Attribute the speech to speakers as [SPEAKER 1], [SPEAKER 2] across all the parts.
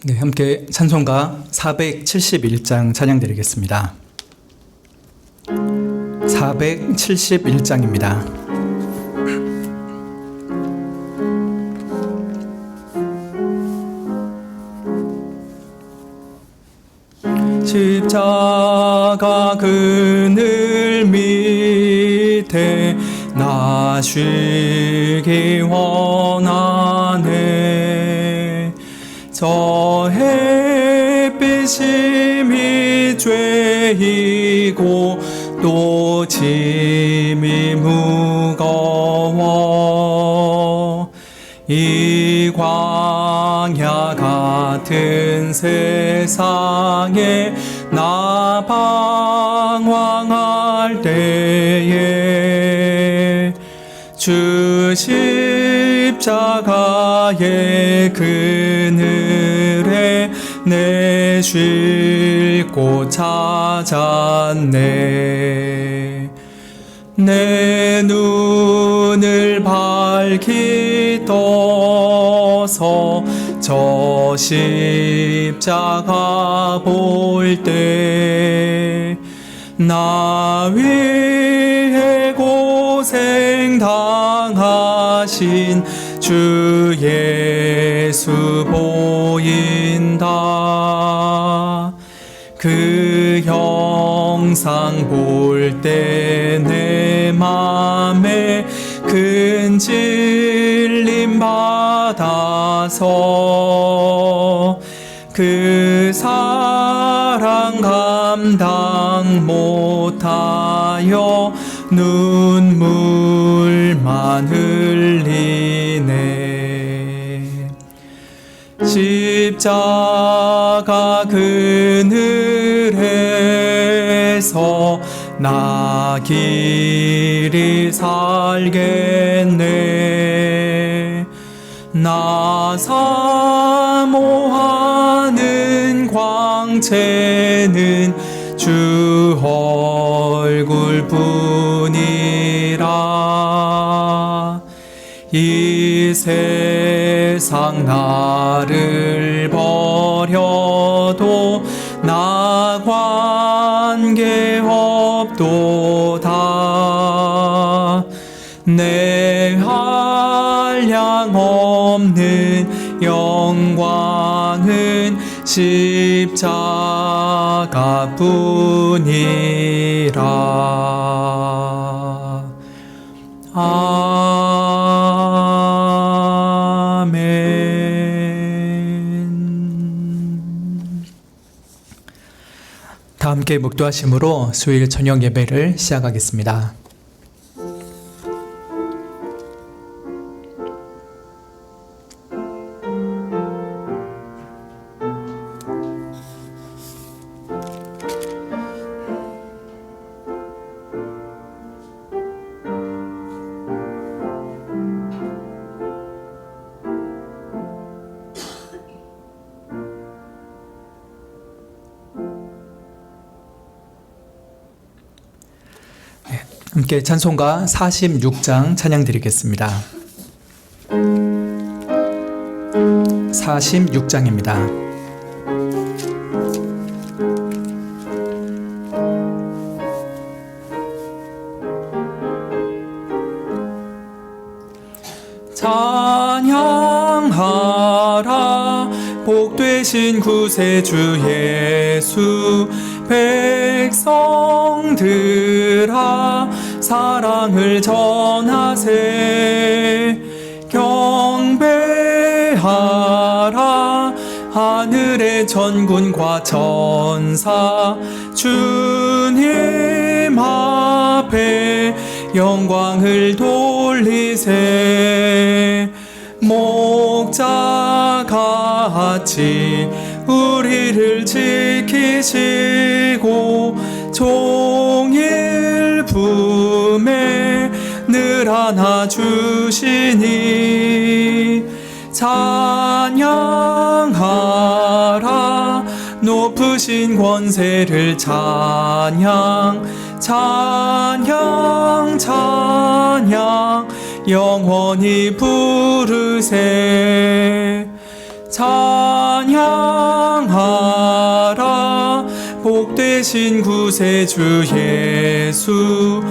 [SPEAKER 1] 네, 함께 찬송가 471장 찬양 드리겠습니다. 471장입니다. 십자가 그늘 밑에 나 쉬기 원하네. 저 햇빛이 미 죄이고 또 짐이 무거워 이 광야 같은 세상에 나 방황할 때에 주 십자가의 그늘에 내 쉴 곳 찾았네. 내 눈을 밝히 떠서 저 십자가 볼 때 나 위해 고생 당하신 주 예수 보인다. 그 형상 볼 때 내 맘에 큰 찔림 받아서 그 사랑 감당 못하여 눈물만 흘리네. 십자가 그늘에서 나 길이 살겠네. 나 사모하는 광채는 주 얼굴뿐이라. 이 세상 나를 버려도 나 관계없도다. 내 한량 없는 영광은 십자가뿐이라. 아멘. 다 함께 묵도하심으로 수요일 저녁 예배를 시작하겠습니다. 함께 찬송가 46장 찬양 드리겠습니다. 46장입니다. 찬양하라 복되신 구세주 예수. 백성들아 사랑을 전하세. 경배하라 하늘의 천군과 천사. 주님 앞에 영광을 돌리세. 목자같이 우리를 지키시고 종일 품에 늘 안아주시니. 찬양하라 높으신 권세를. 찬양 찬양 찬양 영원히 부르세. 찬양하라. 복되신 구세주 예수,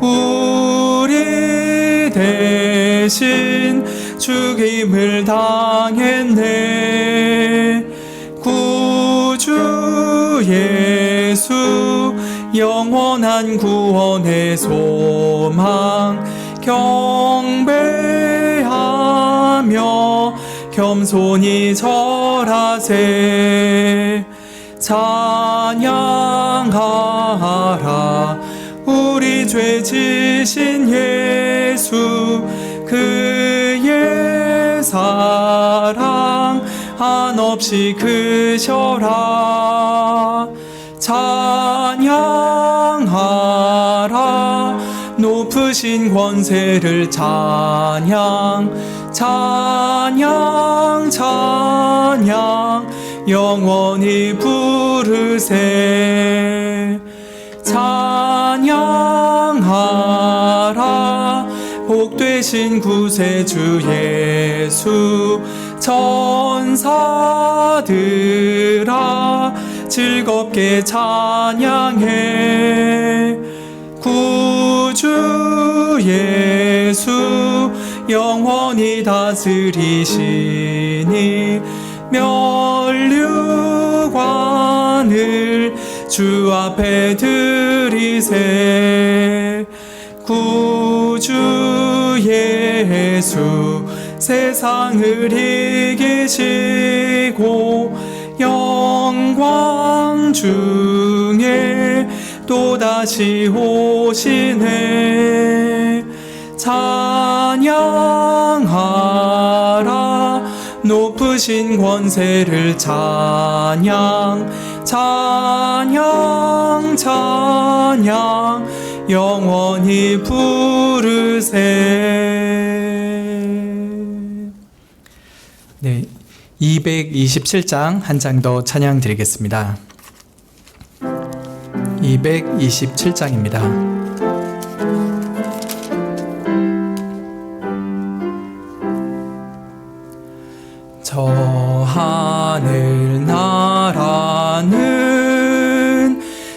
[SPEAKER 1] 우리 대신 죽임을 당했네. 구주 예수, 영원한 구원의 소망, 경배하며 겸손히 절하세. 찬양하라. 우리 죄 지신 예수, 그의 사랑 한없이 크셔라. 찬양하라. 높으신 권세를 찬양, 찬양, 찬양, 영원히 부르세. 찬양하라. 복되신 구세주 예수, 천사들아 즐겁게 찬양해. 구주 예수, 영원히 다스리시니 면류관을 주 앞에 드리세. 구주 예수, 세상을 이기시고 영광 중에 또다시 오시네. 찬양하라. 높으신 권세를 찬양, 찬양, 찬양, 영원히 부르세. 네, 227장 한 장 더 찬양 드리겠습니다. 227장입니다. 저 하늘 나라는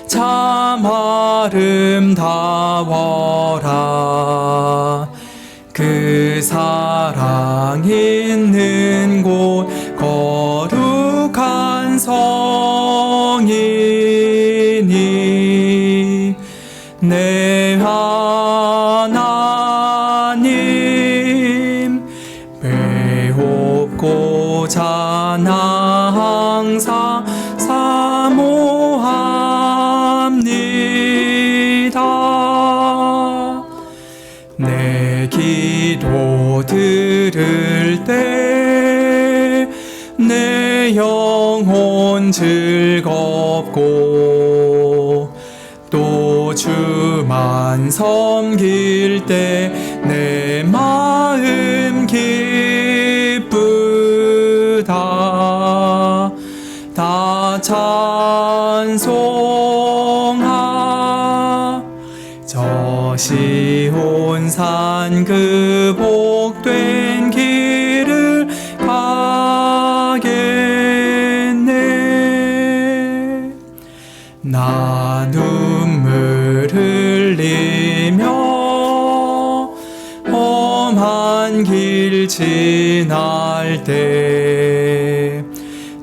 [SPEAKER 1] 참 아름다워라. 그 사랑 있는 곳 거룩한 성이니 내 하나님 배웠고자 나 항상 사모합니다. 내 기도 들을 때 내 영혼 즐겁고 또 주만 섬길 때 내 마음 기쁘다. 다 찬송하. 저 시온산 그 복된 길을 가겠네. 나 눈물 흘리며 험한 길 지날 때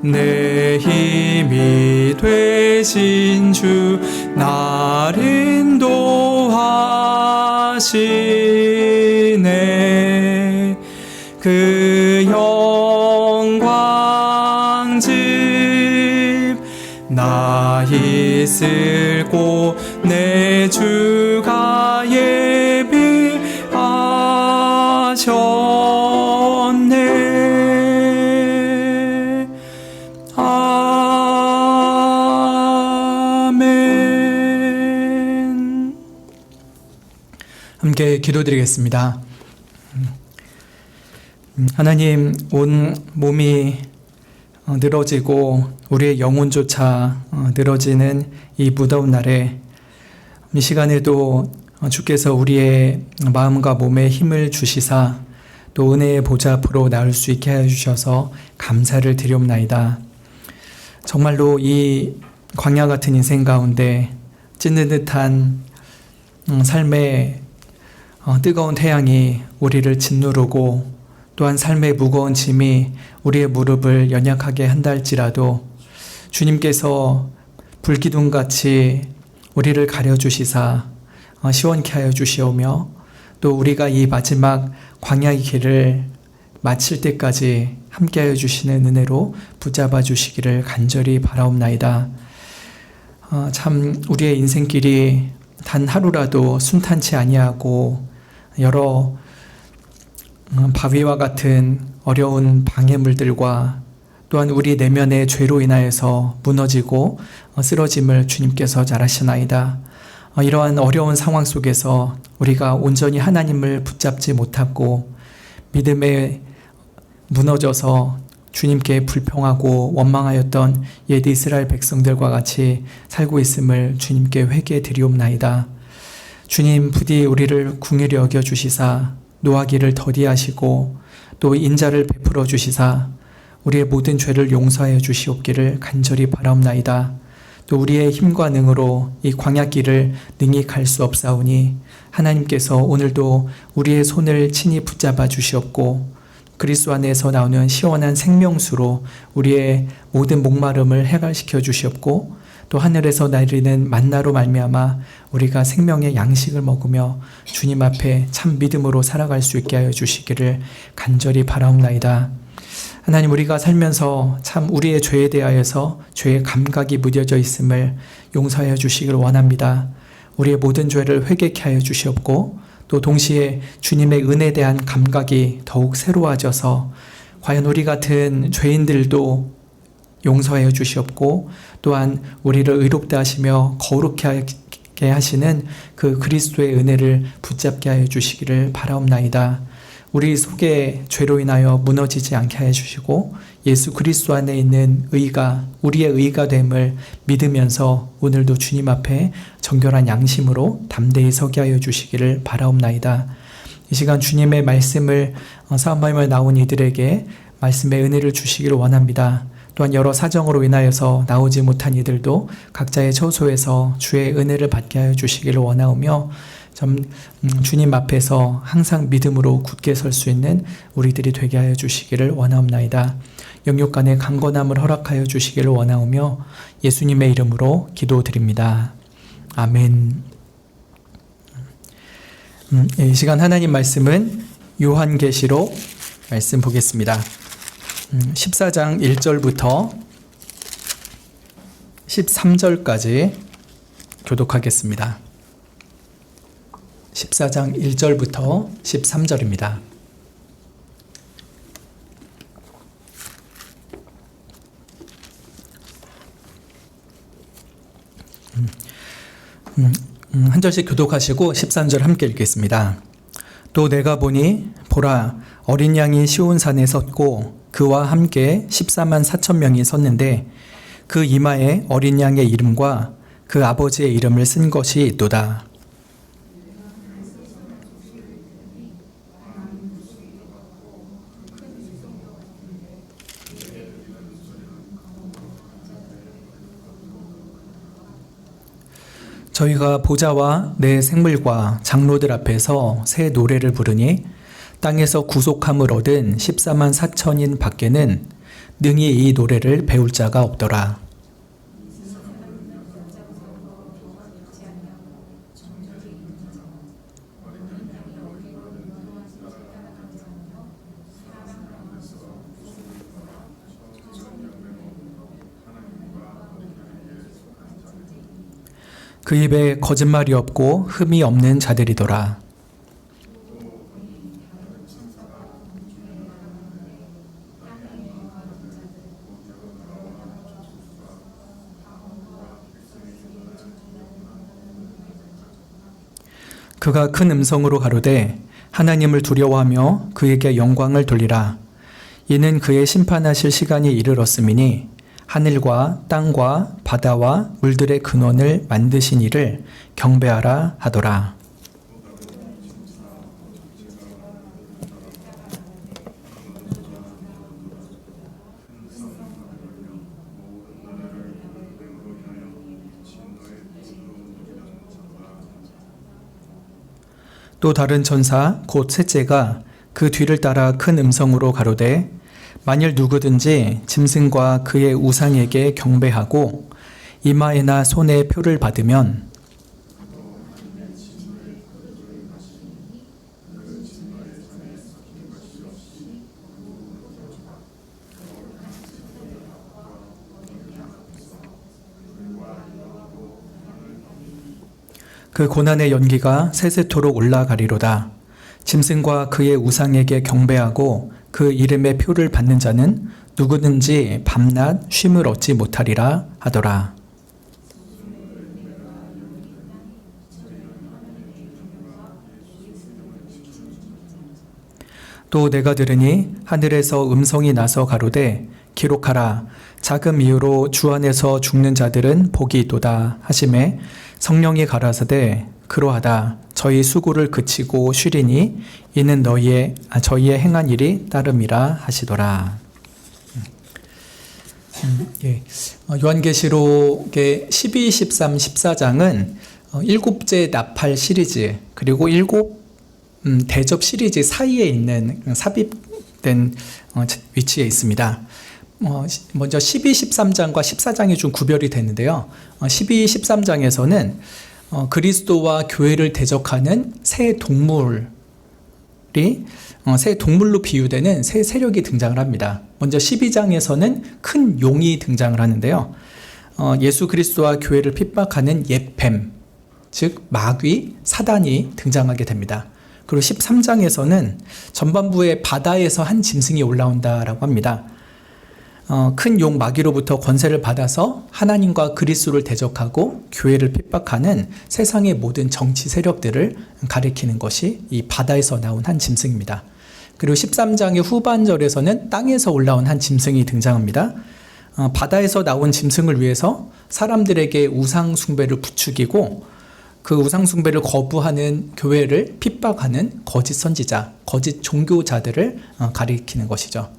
[SPEAKER 1] 내 힘이 되신 주 날 인도하시네. 그 영광집 나 있을 곳 내 주가 예비하셨네. 아멘. 함께 기도드리겠습니다. 하나님, 온 몸이 늘어지고 우리의 영혼조차 늘어지는 이 무더운 날에 이 시간에도 주께서 우리의 마음과 몸에 힘을 주시사 또 은혜의 보좌 앞으로 나올 수 있게 하여 주셔서 감사를 드리옵나이다. 정말로 이 광야 같은 인생 가운데 찢는 듯한 삶의 뜨거운 태양이 우리를 짓누르고 또한 삶의 무거운 짐이 우리의 무릎을 연약하게 한다 할지라도 주님께서 불기둥같이 우리를 가려주시사 시원케 하여 주시오며 또 우리가 이 마지막 광야의 길을 마칠 때까지 함께하여 주시는 은혜로 붙잡아 주시기를 간절히 바라옵나이다. 참 우리의 인생길이 단 하루라도 순탄치 아니하고 여러 바위와 같은 어려운 방해물들과 또한 우리 내면의 죄로 인하여서 무너지고 쓰러짐을 주님께서 잘 아시나이다. 이러한 어려운 상황 속에서 우리가 온전히 하나님을 붙잡지 못하고 믿음에 무너져서 주님께 불평하고 원망하였던 옛 이스라엘 백성들과 같이 살고 있음을 주님께 회개해 드리옵나이다. 주님 부디 우리를 긍휼히 여겨 주시사 노하기를 더디하시고 또 인자를 베풀어 주시사 우리의 모든 죄를 용서하여 주시옵기를 간절히 바라옵나이다. 또 우리의 힘과 능으로 이 광야길을 능히 갈 수 없사오니 하나님께서 오늘도 우리의 손을 친히 붙잡아 주시옵고 그리스도 안에서 나오는 시원한 생명수로 우리의 모든 목마름을 해갈시켜 주시옵고 또 하늘에서 내리는 만나로 말미암아 우리가 생명의 양식을 먹으며 주님 앞에 참 믿음으로 살아갈 수 있게 하여 주시기를 간절히 바라옵나이다. 하나님 우리가 살면서 참 우리의 죄에 대하여서 죄의 감각이 무뎌져 있음을 용서하여 주시기를 원합니다. 우리의 모든 죄를 회개케 하여 주시옵고 또 동시에 주님의 은혜에 대한 감각이 더욱 새로워져서 과연 우리 같은 죄인들도 용서하여 주시옵고 또한 우리를 의롭다 하시며 거룩하게 하시는 그 그리스도의 은혜를 붙잡게 하여 주시기를 바라옵나이다. 우리 속에 죄로 인하여 무너지지 않게 하여 주시고 예수 그리스도 안에 있는 의가 우리의 의가 됨을 믿으면서 오늘도 주님 앞에 정결한 양심으로 담대히 서게 하여 주시기를 바라옵나이다. 이 시간 주님의 말씀을 사모함을 나온 이들에게 말씀의 은혜를 주시기를 원합니다. 또한 여러 사정으로 인하여서 나오지 못한 이들도 각자의 처소에서 주의 은혜를 받게 하여 주시기를 원하오며 주님 앞에서 항상 믿음으로 굳게 설 수 있는 우리들이 되게 하여 주시기를 원하옵나이다. 영육 간의 강건함을 허락하여 주시기를 원하오며 예수님의 이름으로 기도드립니다. 아멘. 이 시간 하나님 말씀은 요한계시록 말씀 보겠습니다. 14장 1절부터 13절까지 교독하겠습니다. 14장 1절부터 13절입니다. 한 절씩 교독하시고 13절 함께 읽겠습니다. 또 내가 보니 보라 어린 양이 시온산에 섰고 그와 함께 14만 4천 명이 섰는데 그 이마에 어린 양의 이름과 그 아버지의 이름을 쓴 것이 있도다. 저희가 보좌와 내 생물과 장로들 앞에서 새 노래를 부르니 땅에서 구속함을 얻은 14만 4천인 밖에는 능히 이 노래를 배울 자가 없더라. 그 입에 거짓말이 없고 흠이 없는 자들이더라. 그가 큰 음성으로 가로되 하나님을 두려워하며 그에게 영광을 돌리라. 이는 그의 심판하실 시간이 이르렀음이니 하늘과 땅과 바다와 물들의 근원을 만드신 이를 경배하라 하더라. 또 다른 천사 곧 셋째가 그 뒤를 따라 큰 음성으로 가로되 만일 누구든지 짐승과 그의 우상에게 경배하고 이마에나 손에 표를 받으면 그 고난의 연기가 세세토록 올라가리로다. 짐승과 그의 우상에게 경배하고 그 이름의 표를 받는 자는 누구든지 밤낮 쉼을 얻지 못하리라 하더라. 또 내가 들으니 하늘에서 음성이 나서 가로되 기록하라. 자금 이후로 주 안에서 죽는 자들은 복이 있도다 하시매 성령이 가라사대 그러하다. 저희 수고를 그치고 쉬리니 이는 저희의 행한 일이 따름이라 하시더라. 요한계시록의 12, 13, 14장은 일곱째 나팔 시리즈 그리고 일곱 대접 시리즈 사이에 있는 삽입된 위치에 있습니다. 먼저 12, 13장과 14장이 좀 구별이 되는데요. 12, 13장에서는 그리스도와 교회를 대적하는 새 동물로 비유되는 새 세력이 등장을 합니다. 먼저 12장에서는 큰 용이 등장을 하는데요. 예수 그리스도와 교회를 핍박하는 옛뱀, 즉 마귀, 사단이 등장하게 됩니다. 그리고 13장에서는 전반부에 바다에서 한 짐승이 올라온다라고 합니다. 큰 용 마귀로부터 권세를 받아서 하나님과 그리스도를 대적하고 교회를 핍박하는 세상의 모든 정치 세력들을 가리키는 것이 이 바다에서 나온 한 짐승입니다. 그리고 13장의 후반절에서는 땅에서 올라온 한 짐승이 등장합니다. 바다에서 나온 짐승을 위해서 사람들에게 우상 숭배를 부추기고 그 우상 숭배를 거부하는 교회를 핍박하는 거짓 선지자, 거짓 종교자들을 가리키는 것이죠.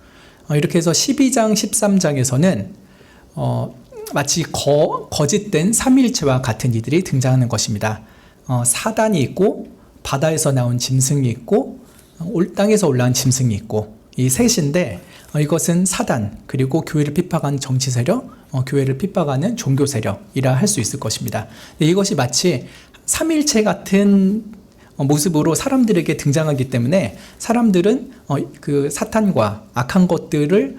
[SPEAKER 1] 이렇게 해서 12장, 13장에서는 마치 거짓된 삼위일체와 같은 이들이 등장하는 것입니다. 사단이 있고 바다에서 나온 짐승이 있고 땅에서 올라온 짐승이 있고 이 셋인데 이것은 사단 그리고 교회를 핍박하는 정치 세력, 교회를 핍박하는 종교 세력이라 할 수 있을 것입니다. 이것이 마치 삼위일체 같은 모습으로 사람들에게 등장하기 때문에 사람들은 그 사탄과 악한 것들을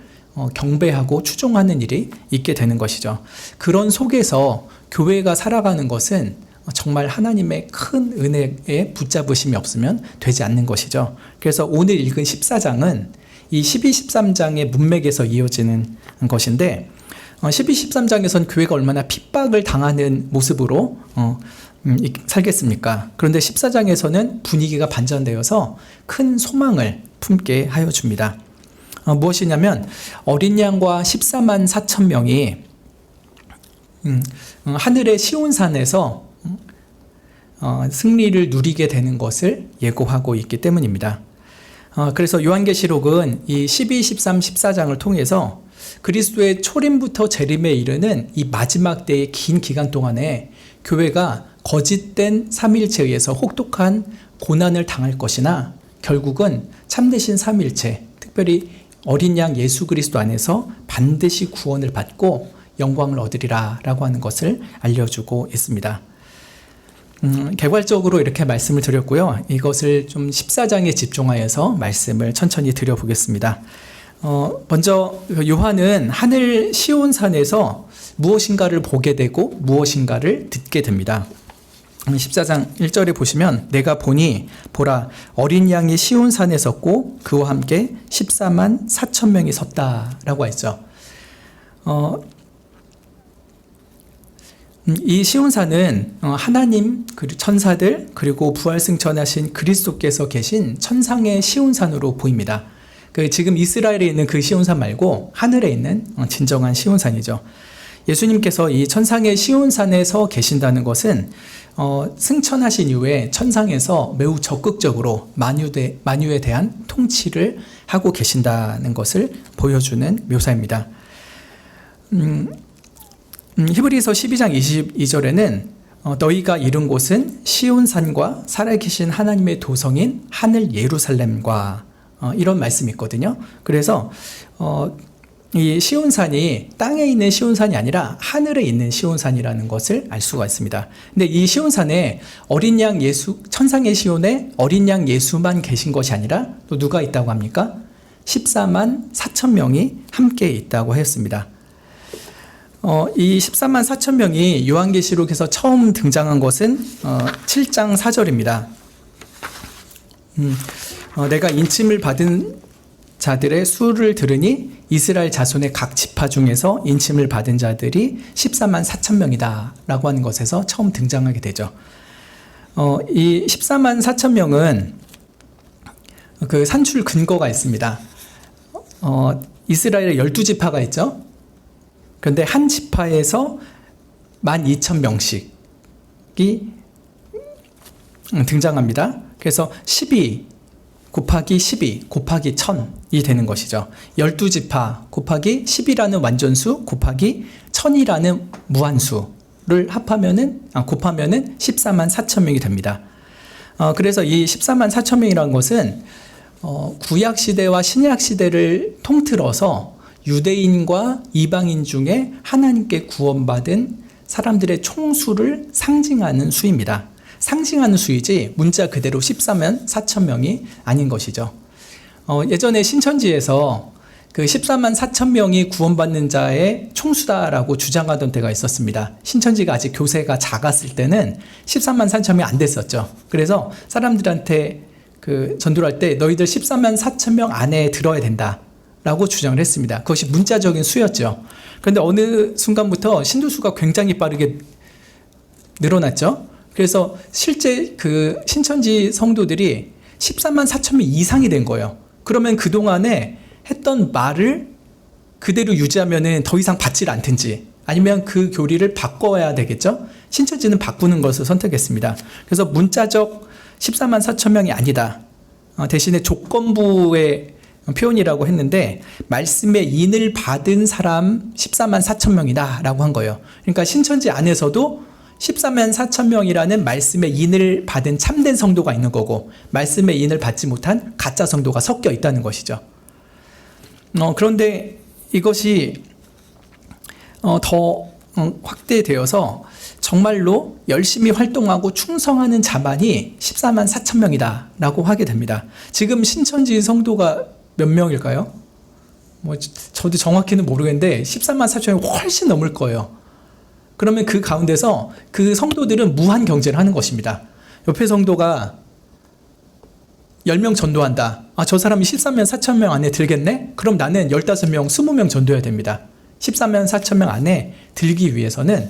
[SPEAKER 1] 경배하고 추종하는 일이 있게 되는 것이죠. 그런 속에서 교회가 살아가는 것은 정말 하나님의 큰 은혜에 붙잡으심이 없으면 되지 않는 것이죠. 그래서 오늘 읽은 14장은 이 12, 13장의 문맥에서 이어지는 것인데 12, 13장에서는 교회가 얼마나 핍박을 당하는 모습으로 살겠습니까? 그런데 14장에서는 분위기가 반전되어서 큰 소망을 품게 하여 줍니다. 무엇이냐면 어린 양과 14만 4천 명이 하늘의 시온산에서 승리를 누리게 되는 것을 예고하고 있기 때문입니다. 그래서 요한계시록은 이 12, 13, 14장을 통해서 그리스도의 초림부터 재림에 이르는 이 마지막 때의 긴 기간 동안에 교회가 거짓된 삼위일체에 의해서 혹독한 고난을 당할 것이나 결국은 참되신 삼위일체, 특별히 어린 양 예수 그리스도 안에서 반드시 구원을 받고 영광을 얻으리라 라고 하는 것을 알려주고 있습니다. 개괄적으로 이렇게 말씀을 드렸고요. 이것을 좀 14장에 집중하여서 말씀을 천천히 드려보겠습니다. 먼저 요한은 하늘 시온산에서 무엇인가를 보게 되고 무엇인가를 듣게 됩니다. 14장 1절에 보시면 내가 보니 보라 어린 양이 시온산에 섰고 그와 함께 14만 4천 명이 섰다라고 했죠. 이 시온산은 하나님 그리고 천사들 그리고 부활승천하신 그리스도께서 계신 천상의 시온산으로 보입니다. 지금 이스라엘에 있는 그 시온산 말고 하늘에 있는 진정한 시온산이죠. 예수님께서 이 천상의 시온산에 서 계신다는 것은 승천하신 이후에 천상에서 매우 적극적으로 만유에 대한 통치를 하고 계신다는 것을 보여주는 묘사입니다. 히브리서 12장 22절에는 너희가 이른 곳은 시온산과 살아계신 하나님의 도성인 하늘 예루살렘과 이런 말씀이 있거든요. 그래서 이 시온산이 땅에 있는 시온산이 아니라 하늘에 있는 시온산이라는 것을 알 수가 있습니다. 근데 이 시온산에 어린 양 예수, 천상의 시온에 어린 양 예수만 계신 것이 아니라 또 누가 있다고 합니까? 14만 4천 명이 함께 있다고 했습니다. 이 14만 4천 명이 요한계시록에서 처음 등장한 것은 7장 4절입니다. 내가 인침을 받은 자들의 수를 들으니 이스라엘 자손의 각 지파 중에서 인침을 받은 자들이 14만 4천 명이다 라고 하는 것에서 처음 등장하게 되죠. 이 14만 4천 명은 그 산출 근거가 있습니다. 이스라엘에 12지파가 있죠. 그런데 한 지파에서 12,000명씩이 등장합니다. 그래서 12 곱하기 12 곱하기 1000이 되는 것이죠. 12지파 곱하기 10이라는 완전수 곱하기 1000이라는 무한수를 곱하면은 14만 4천 명이 됩니다. 그래서 이 14만 4천 명이라는 것은 구약 시대와 신약 시대를 통틀어서 유대인과 이방인 중에 하나님께 구원받은 사람들의 총수를 상징하는 수입니다. 상징하는 수이지 문자 그대로 14만 4천 명이 아닌 것이죠. 예전에 신천지에서 그 14만 4천 명이 구원받는 자의 총수다라고 주장하던 때가 있었습니다. 신천지가 아직 교세가 작았을 때는 14만 4천 명이 안 됐었죠. 그래서 사람들한테 그 전도를 할 때 너희들 14만 4천 명 안에 들어야 된다 라고 주장을 했습니다. 그것이 문자적인 수였죠. 그런데 어느 순간부터 신도수가 굉장히 빠르게 늘어났죠. 그래서 실제 그 신천지 성도들이 14만 4천 명 이상이 된 거예요. 그러면 그동안에 했던 말을 그대로 유지하면은 더 이상 받질 않든지 아니면 그 교리를 바꿔야 되겠죠. 신천지는 바꾸는 것을 선택했습니다. 그래서 문자적 14만 4천 명이 아니다. 대신에 조건부의 표현이라고 했는데 말씀의 인을 받은 사람 14만 4천 명이다 라고 한 거예요. 그러니까 신천지 안에서도 14만 4천 명이라는 말씀의 인을 받은 참된 성도가 있는 거고 말씀의 인을 받지 못한 가짜 성도가 섞여 있다는 것이죠. 그런데 이것이 더 확대되어서 정말로 열심히 활동하고 충성하는 자만이 14만 4천 명이다 라고 하게 됩니다. 지금 신천지 성도가 몇 명일까요? 저도 정확히는 모르겠는데 14만 4천 명이 훨씬 넘을 거예요. 그러면 그 가운데서 그 성도들은 무한 경쟁을 하는 것입니다. 옆에 성도가 10명 전도한다. 저 사람이 14만 4천 명 안에 들겠네? 그럼 나는 15명, 20명 전도해야 됩니다. 14만 4천 명 안에 들기 위해서는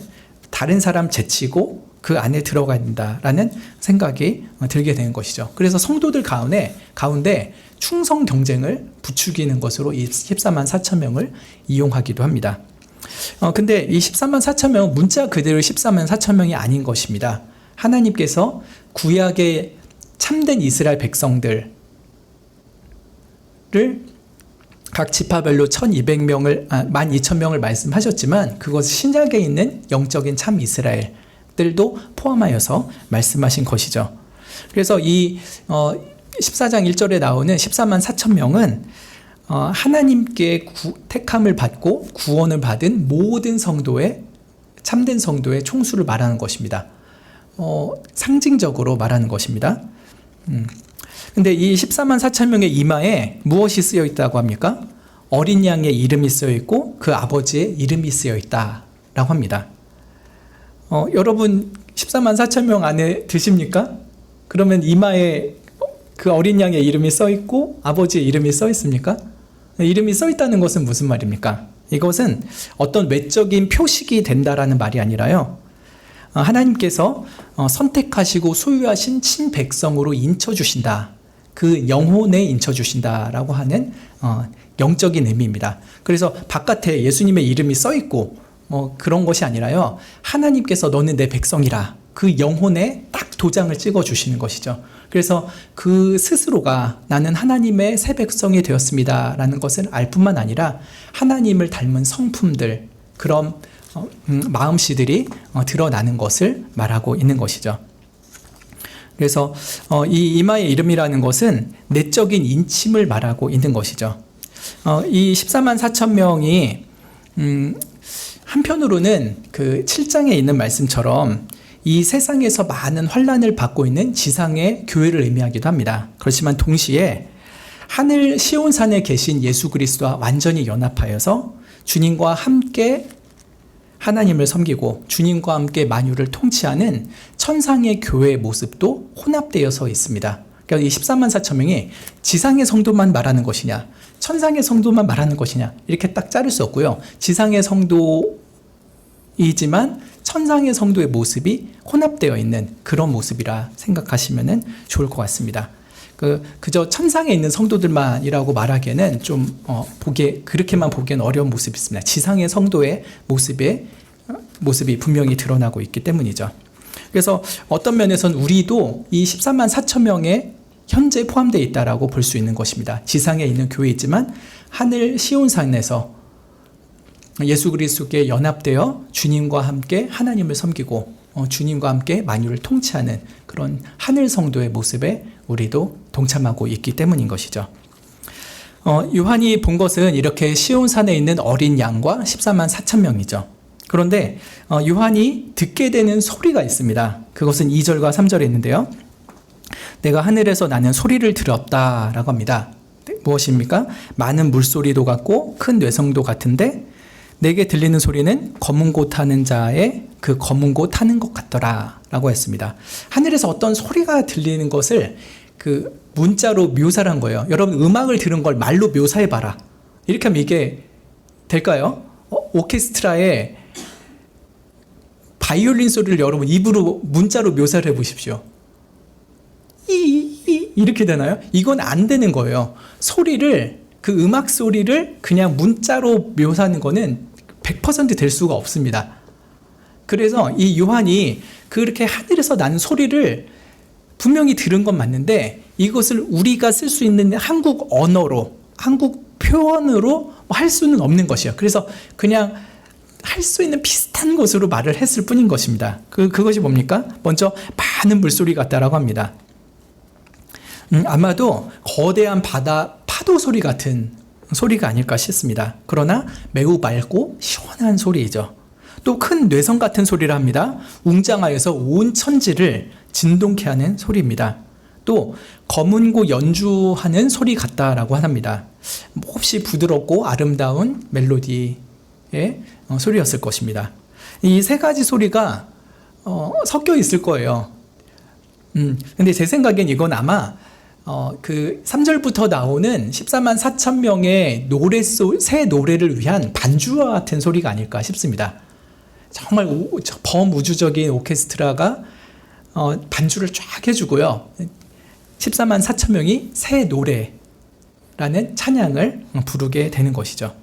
[SPEAKER 1] 다른 사람 제치고 그 안에 들어가야 된다라는 생각이 들게 되는 것이죠. 그래서 성도들 가운데 충성 경쟁을 부추기는 것으로 이 14만 4천 명을 이용하기도 합니다. 근데 이 14만 4천 명은 문자 그대로 14만 4천 명이 아닌 것입니다. 하나님께서 구약의 참된 이스라엘 백성들을 각 지파별로 12,000명을 말씀하셨지만 그것은 신약에 있는 영적인 참 이스라엘들도 포함하여서 말씀하신 것이죠. 그래서 이 14장 1절에 나오는 14만 4천 명은 하나님께 택함을 받고 구원을 받은 모든 성도의 참된 성도의 총수를 말하는 것입니다. 상징적으로 말하는 것입니다. 근데 이 14만 4천 명의 이마에 무엇이 쓰여 있다고 합니까? 어린 양의 이름이 쓰여 있고 그 아버지의 이름이 쓰여 있다라고 합니다. 여러분 14만 4천 명 안에 드십니까? 그러면 이마에 그 어린 양의 이름이 써 있고 아버지의 이름이 써 있습니까? 이름이 써 있다는 것은 무슨 말입니까? 이것은 어떤 외적인 표식이 된다라는 말이 아니라요. 하나님께서 선택하시고 소유하신 친백성으로 인쳐주신다. 그 영혼에 인쳐주신다라고 하는 영적인 의미입니다. 그래서 바깥에 예수님의 이름이 써 있고 그런 것이 아니라요. 하나님께서 너는 내 백성이라 그 영혼에 딱 도장을 찍어 주시는 것이죠. 그래서 그 스스로가 나는 하나님의 새 백성이 되었습니다 라는 것을 알 뿐만 아니라 하나님을 닮은 성품들, 그런 마음씨들이 드러나는 것을 말하고 있는 것이죠. 그래서 이 이마의 이름이라는 것은 내적인 인침을 말하고 있는 것이죠. 이 14만 4천 명이 한편으로는 그 7장에 있는 말씀처럼 이 세상에서 많은 환난을 받고 있는 지상의 교회를 의미하기도 합니다. 그렇지만 동시에 하늘 시온산에 계신 예수 그리스도와 완전히 연합하여서 주님과 함께 하나님을 섬기고 주님과 함께 만유를 통치하는 천상의 교회의 모습도 혼합되어서 있습니다. 그러니까 이 14만 4천 명이 지상의 성도만 말하는 것이냐, 천상의 성도만 말하는 것이냐, 이렇게 딱 자를 수 없고요. 지상의 성도이지만 천상의 성도의 모습이 혼합되어 있는 그런 모습이라 생각하시면 좋을 것 같습니다. 그저 천상에 있는 성도들만이라고 말하기에는 좀 그렇게만 보기에는 어려운 모습이 있습니다. 지상의 성도의 모습이 분명히 드러나고 있기 때문이죠. 그래서 어떤 면에서는 우리도 이 14만 4천 명에 현재 포함되어 있다라고 볼 수 있는 것입니다. 지상에 있는 교회이지만 하늘 시온산에서 예수 그리스도께 연합되어 주님과 함께 하나님을 섬기고 주님과 함께 만유를 통치하는 그런 하늘 성도의 모습에 우리도 동참하고 있기 때문인 것이죠. 요한이 본 것은 이렇게 시온산에 있는 어린 양과 14만 4천 명이죠. 그런데 요한이 듣게 되는 소리가 있습니다. 그것은 2절과 3절에 있는데요. 내가 하늘에서 나는 소리를 들었다라고 합니다. 무엇입니까? 많은 물소리도 같고 큰 뇌성도 같은데 내게 들리는 소리는 검은 곳 타는 자의 그 검은 곳 타는 것 같더라 라고 했습니다. 하늘에서 어떤 소리가 들리는 것을 그 문자로 묘사를 한 거예요. 여러분 음악을 들은 걸 말로 묘사해봐라. 이렇게 하면 이게 될까요? 오케스트라의 바이올린 소리를 여러분 입으로 문자로 묘사를 해보십시오. 이렇게 되나요? 이건 안 되는 거예요. 그 음악 소리를 그냥 문자로 묘사하는 거는 100% 될 수가 없습니다. 그래서 이 요한이 그렇게 하늘에서 나는 소리를 분명히 들은 건 맞는데 이것을 우리가 쓸 수 있는 한국 언어로, 한국 표현으로 할 수는 없는 것이에요. 그래서 그냥 할 수 있는 비슷한 것으로 말을 했을 뿐인 것입니다. 그것이 뭡니까? 먼저 많은 물소리 같다라고 합니다. 아마도 거대한 바다 파도 소리 같은 소리가 아닐까 싶습니다. 그러나 매우 맑고 시원한 소리이죠. 또 큰 뇌성 같은 소리를 합니다. 웅장하여서 온 천지를 진동케 하는 소리입니다. 또 검은고 연주하는 소리 같다라고 합니다. 몹시 부드럽고 아름다운 멜로디의 소리였을 것입니다. 이 세 가지 소리가 섞여 있을 거예요. 근데 제 생각엔 이건 아마 그 3절부터 나오는 14만 4천 명의 새 노래를 위한 반주와 같은 소리가 아닐까 싶습니다. 정말 범우주적인 오케스트라가 반주를 쫙 해주고요. 14만 4천 명이 새 노래라는 찬양을 부르게 되는 것이죠.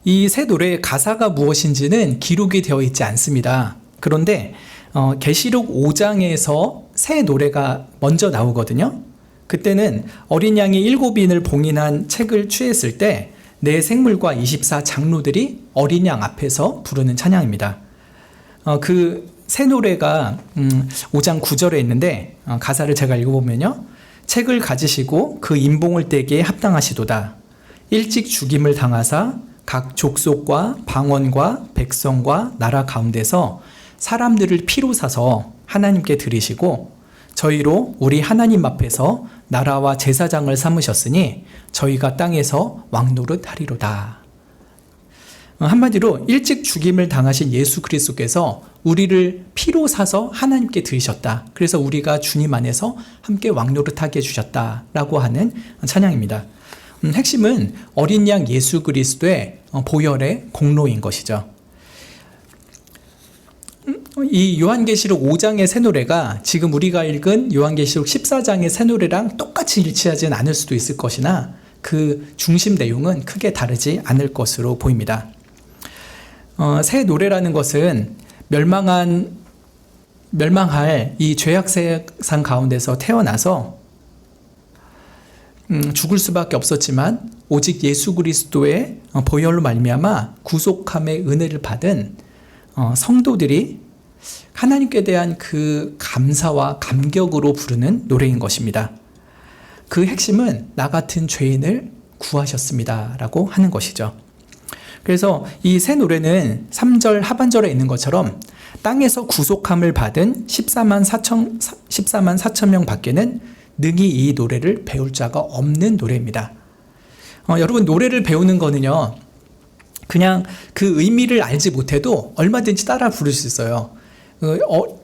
[SPEAKER 1] 이 새 노래의 가사가 무엇인지는 기록이 되어 있지 않습니다. 그런데 계시록 5장에서 새 노래가 먼저 나오거든요. 그때는 어린 양이 7인을 봉인한 책을 취했을 때 네 생물과 24 장로들이 어린 양 앞에서 부르는 찬양입니다. 그 새 노래가 5장 9절에 있는데 가사를 제가 읽어보면요. 책을 가지시고 그 인봉을 떼기에 합당하시도다. 일찍 죽임을 당하사 각 족속과 방언과 백성과 나라 가운데서 사람들을 피로 사서 하나님께 드리시고 저희로 우리 하나님 앞에서 나라와 제사장을 삼으셨으니 저희가 땅에서 왕노릇 하리로다. 한마디로 일찍 죽임을 당하신 예수 그리스도께서 우리를 피로 사서 하나님께 드리셨다. 그래서 우리가 주님 안에서 함께 왕노릇하게 해주셨다라고 하는 찬양입니다. 핵심은 어린 양 예수 그리스도의 보혈의 공로인 것이죠. 이 요한계시록 5장의 새 노래가 지금 우리가 읽은 요한계시록 14장의 새 노래랑 똑같이 일치하지는 않을 수도 있을 것이나 그 중심 내용은 크게 다르지 않을 것으로 보입니다. 새 노래라는 것은 멸망할 이 죄악 세상 가운데서 태어나서 죽을 수밖에 없었지만 오직 예수 그리스도의 보혈로 말미암아 구속함의 은혜를 받은 성도들이 하나님께 대한 그 감사와 감격으로 부르는 노래인 것입니다. 그 핵심은 나 같은 죄인을 구하셨습니다 라고 하는 것이죠. 그래서 이 새 노래는 3절 하반절에 있는 것처럼 땅에서 구속함을 받은 14만 4천 명 밖에는 능히 이 노래를 배울 자가 없는 노래입니다. 여러분, 노래를 배우는 거는요, 그냥 그 의미를 알지 못해도 얼마든지 따라 부를 수 있어요.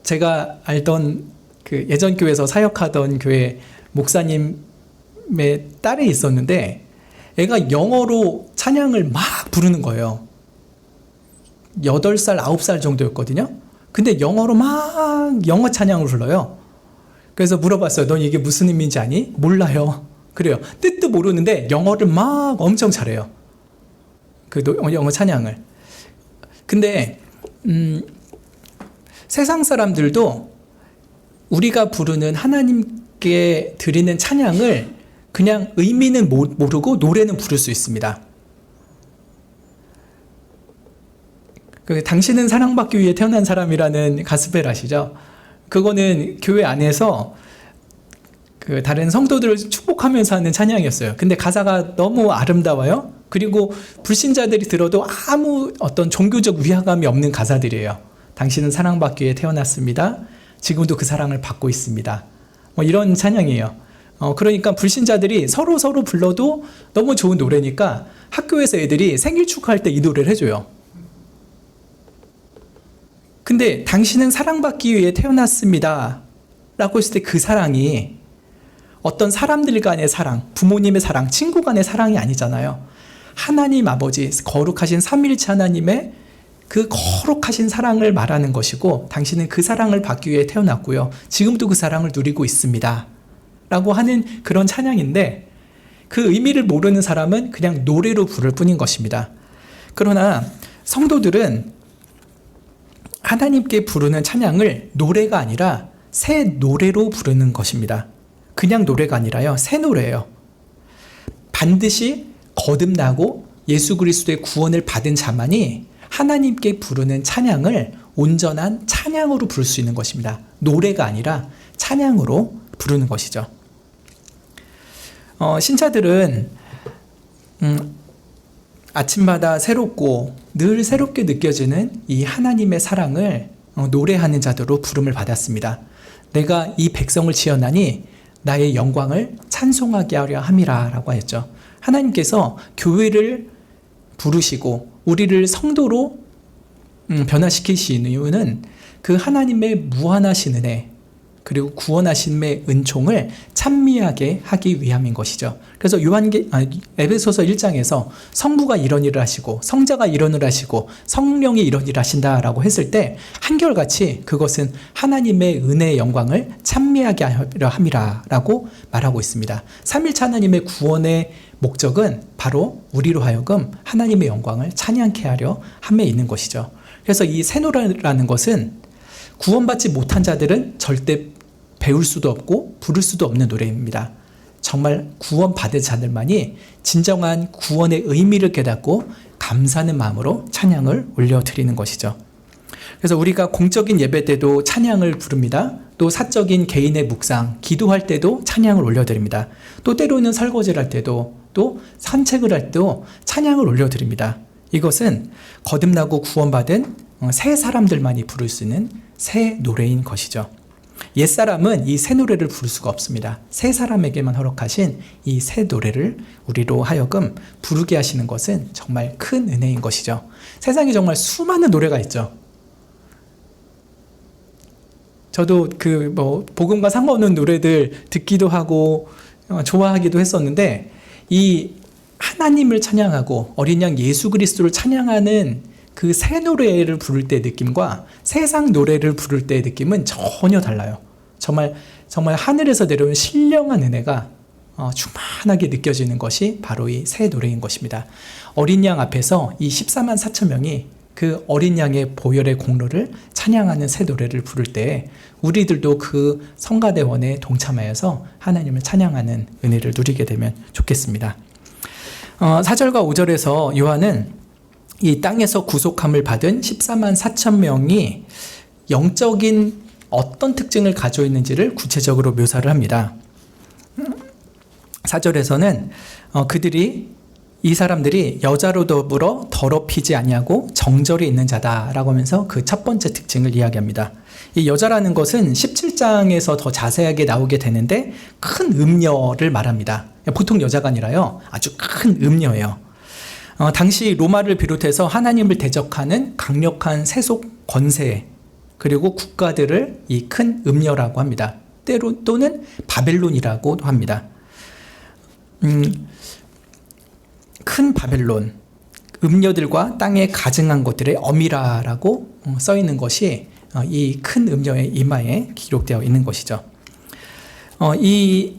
[SPEAKER 1] 제가 알던 그 예전 교회에서 사역하던 교회 목사님의 딸이 있었는데 애가 영어로 찬양을 막 부르는 거예요. 8살, 9살 정도였거든요. 근데 영어로 막 영어 찬양을 불러요. 그래서 물어봤어요. 넌 이게 무슨 의미인지 아니? 몰라요. 그래요. 뜻도 모르는데 영어를 막 엄청 잘해요. 그 영어 찬양을. 근데 세상 사람들도 우리가 부르는 하나님께 드리는 찬양을 그냥 의미는 모르고 노래는 부를 수 있습니다. 당신은 사랑받기 위해 태어난 사람이라는 가스펠 아시죠? 그거는 교회 안에서 그 다른 성도들을 축복하면서 하는 찬양이었어요. 근데 가사가 너무 아름다워요. 그리고 불신자들이 들어도 아무 어떤 종교적 위화감이 없는 가사들이에요. 당신은 사랑받기 위해 태어났습니다. 지금도 그 사랑을 받고 있습니다. 이런 찬양이에요. 그러니까 불신자들이 서로 불러도 너무 좋은 노래니까 학교에서 애들이 생일 축하할 때 이 노래를 해줘요. 근데 당신은 사랑받기 위해 태어났습니다 라고 했을 때 그 사랑이 어떤 사람들 간의 사랑, 부모님의 사랑, 친구 간의 사랑이 아니잖아요. 하나님 아버지, 거룩하신 삼위일체 하나님의 그 거룩하신 사랑을 말하는 것이고, 당신은 그 사랑을 받기 위해 태어났고요, 지금도 그 사랑을 누리고 있습니다 라고 하는 그런 찬양인데, 그 의미를 모르는 사람은 그냥 노래로 부를 뿐인 것입니다. 그러나 성도들은 하나님께 부르는 찬양을 노래가 아니라 새 노래로 부르는 것입니다. 그냥 노래가 아니라요, 새 노래예요. 반드시 거듭나고 예수 그리스도의 구원을 받은 자만이 하나님께 부르는 찬양을 온전한 찬양으로 부를 수 있는 것입니다. 노래가 아니라 찬양으로 부르는 것이죠. 신자들은 아침마다 새롭고 늘 새롭게 느껴지는 이 하나님의 사랑을 노래하는 자들로 부름을 받았습니다. 내가 이 백성을 지었나니 나의 영광을 찬송하게 하려 함이라 라고 했죠. 하나님께서 교회를 부르시고 우리를 성도로 변화시키시는 이유는 그 하나님의 무한하신 은혜, 그리고 구원하심의 은총을 찬미하게 하기 위함인 것이죠. 그래서 에베소서 1장에서 성부가 이런 일을 하시고 성자가 이런 일을 하시고 성령이 이런 일을 하신다라고 했을 때 한결같이 그것은 하나님의 은혜의 영광을 찬미하게 하려 함이라 라고 말하고 있습니다. 삼일체 하나님의 구원의 목적은 바로 우리로 하여금 하나님의 영광을 찬양케 하려 함에 있는 것이죠. 그래서 이 새 노래라는 것은 구원받지 못한 자들은 절대 배울 수도 없고 부를 수도 없는 노래입니다. 정말 구원받은 자들만이 진정한 구원의 의미를 깨닫고 감사하는 마음으로 찬양을 올려드리는 것이죠. 그래서 우리가 공적인 예배 때도 찬양을 부릅니다. 또 사적인 개인의 묵상, 기도할 때도 찬양을 올려드립니다. 또 때로는 설거지를 할 때도, 또 산책을 할 때도 찬양을 올려드립니다. 이것은 거듭나고 구원받은 새 사람들만이 부를 수 있는 새 노래인 것이죠. 옛사람은 이 새 노래를 부를 수가 없습니다. 새 사람에게만 허락하신 이 새 노래를 우리로 하여금 부르게 하시는 것은 정말 큰 은혜인 것이죠. 세상에 정말 수많은 노래가 있죠. 저도 복음과 상관없는 노래들 듣기도 하고 좋아하기도 했었는데, 이 하나님을 찬양하고 어린 양 예수 그리스도를 찬양하는 그 새 노래를 부를 때의 느낌과 세상 노래를 부를 때의 느낌은 전혀 달라요. 정말 하늘에서 내려온 신령한 은혜가 충만하게 느껴지는 것이 바로 이 새 노래인 것입니다. 어린 양 앞에서 이 14만 4천 명이 그 어린 양의 보혈의 공로를 찬양하는 새 노래를 부를 때 우리들도 그 성가대원에 동참하여서 하나님을 찬양하는 은혜를 누리게 되면 좋겠습니다. 4절과 5절에서 요한은 이 땅에서 구속함을 받은 14만 4천 명이 영적인 어떤 특징을 가지고 있는지를 구체적으로 묘사를 합니다. 4절에서는 이 사람들이 여자로 더불어 더럽히지 아니하고 정절이 있는 자다라고 하면서 그 첫 번째 특징을 이야기합니다. 이 여자라는 것은 17장에서 더 자세하게 나오게 되는데 큰 음녀를 말합니다. 보통 여자가 아니라요, 아주 큰 음녀예요. 당시 로마를 비롯해서 하나님을 대적하는 강력한 세속 권세 그리고 국가들을 이 큰 음녀라고 합니다. 또는 바벨론이라고도 합니다. 큰 바벨론, 음녀들과 땅에 가증한 것들의 어미라라고 써 있는 것이 이 큰 음녀의 이마에 기록되어 있는 것이죠. 이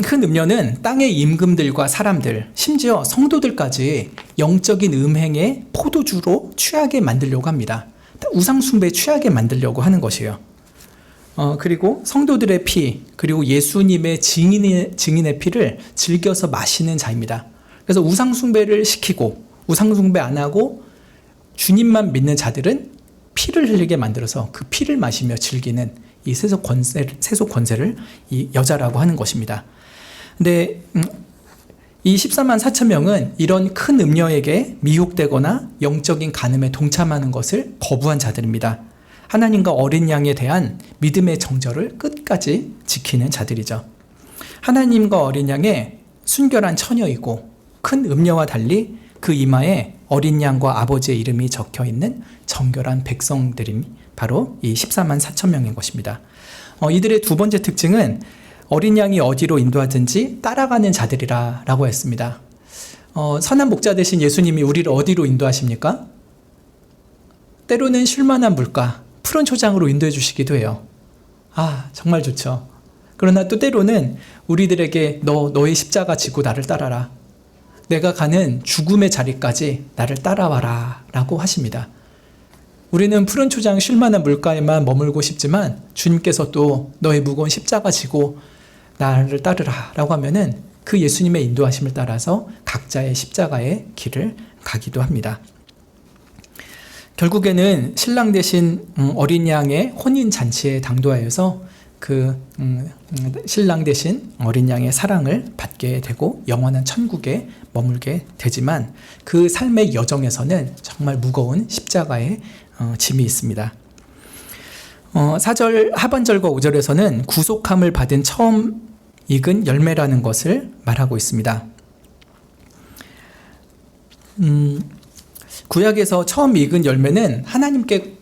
[SPEAKER 1] 큰 음녀는 땅의 임금들과 사람들, 심지어 성도들까지 영적인 음행의 포도주로 취하게 만들려고 합니다. 우상숭배에 취하게 만들려고 하는 것이에요. 그리고 성도들의 피, 그리고 예수님의 증인의 피를 즐겨서 마시는 자입니다. 그래서 우상숭배를 시키고 우상숭배 안 하고 주님만 믿는 자들은 피를 흘리게 만들어서 그 피를 마시며 즐기는 이 세속 권세를 이 여자라고 하는 것입니다. 근데 이 14만 4천 명은 이런 큰 음녀에게 미혹되거나 영적인 간음에 동참하는 것을 거부한 자들입니다. 하나님과 어린 양에 대한 믿음의 정절을 끝까지 지키는 자들이죠. 하나님과 어린 양의 순결한 처녀이고 큰 음녀와 달리 그 이마에 어린 양과 아버지의 이름이 적혀 있는 정결한 백성들이 바로 이 14만 4천 명인 것입니다. 이들의 두 번째 특징은 어린 양이 어디로 인도하든지 따라가는 자들이라고 했습니다. 선한 목자 되신 예수님이 우리를 어디로 인도하십니까? 때로는 쉴만한 물가, 푸른 초장으로 인도해 주시기도 해요. 정말 좋죠. 그러나 또 때로는 우리들에게 너의 십자가 지고 나를 따라라. 내가 가는 죽음의 자리까지 나를 따라와라 라고 하십니다. 우리는 푸른 초장 쉴만한 물가에만 머물고 싶지만 주님께서 또 너의 무거운 십자가 지고 나를 따르라 라고 하면은 그 예수님의 인도하심을 따라서 각자의 십자가의 길을 가기도 합니다. 결국에는 신랑 대신 어린 양의 혼인 잔치에 당도하여서 그 신랑 대신 어린 양의 사랑을 받게 되고 영원한 천국에 머물게 되지만 그 삶의 여정에서는 정말 무거운 십자가의 짐이 있습니다. 4절 하반절과 5절에서는 구속함을 받은 처음 익은 열매라는 것을 말하고 있습니다. 구약에서 처음 익은 열매는 하나님께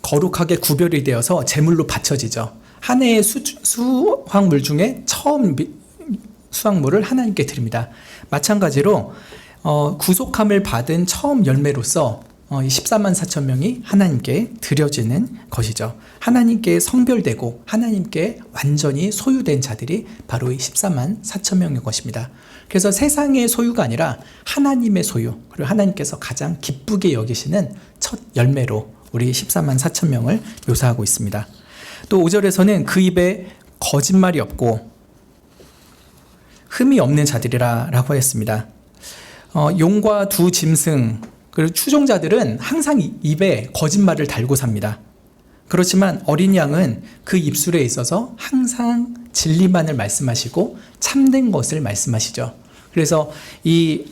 [SPEAKER 1] 거룩하게 구별이 되어서 제물로 바쳐지죠. 한 해의 수확물 중에 처음 수확물을 하나님께 드립니다. 마찬가지로 구속함을 받은 처음 열매로서 14만 4천 명이 하나님께 드려지는 것이죠. 하나님께 성별되고 하나님께 완전히 소유된 자들이 바로 이 14만 4천 명인 것입니다. 그래서 세상의 소유가 아니라 하나님의 소유, 그리고 하나님께서 가장 기쁘게 여기시는 첫 열매로 우리 14만 4천 명을 묘사하고 있습니다. 또 5절에서는 그 입에 거짓말이 없고 흠이 없는 자들이라고 했습니다. 용과 두 짐승 그리고 추종자들은 항상 입에 거짓말을 달고 삽니다. 그렇지만 어린 양은 그 입술에 있어서 항상 진리만을 말씀하시고 참된 것을 말씀하시죠. 그래서 이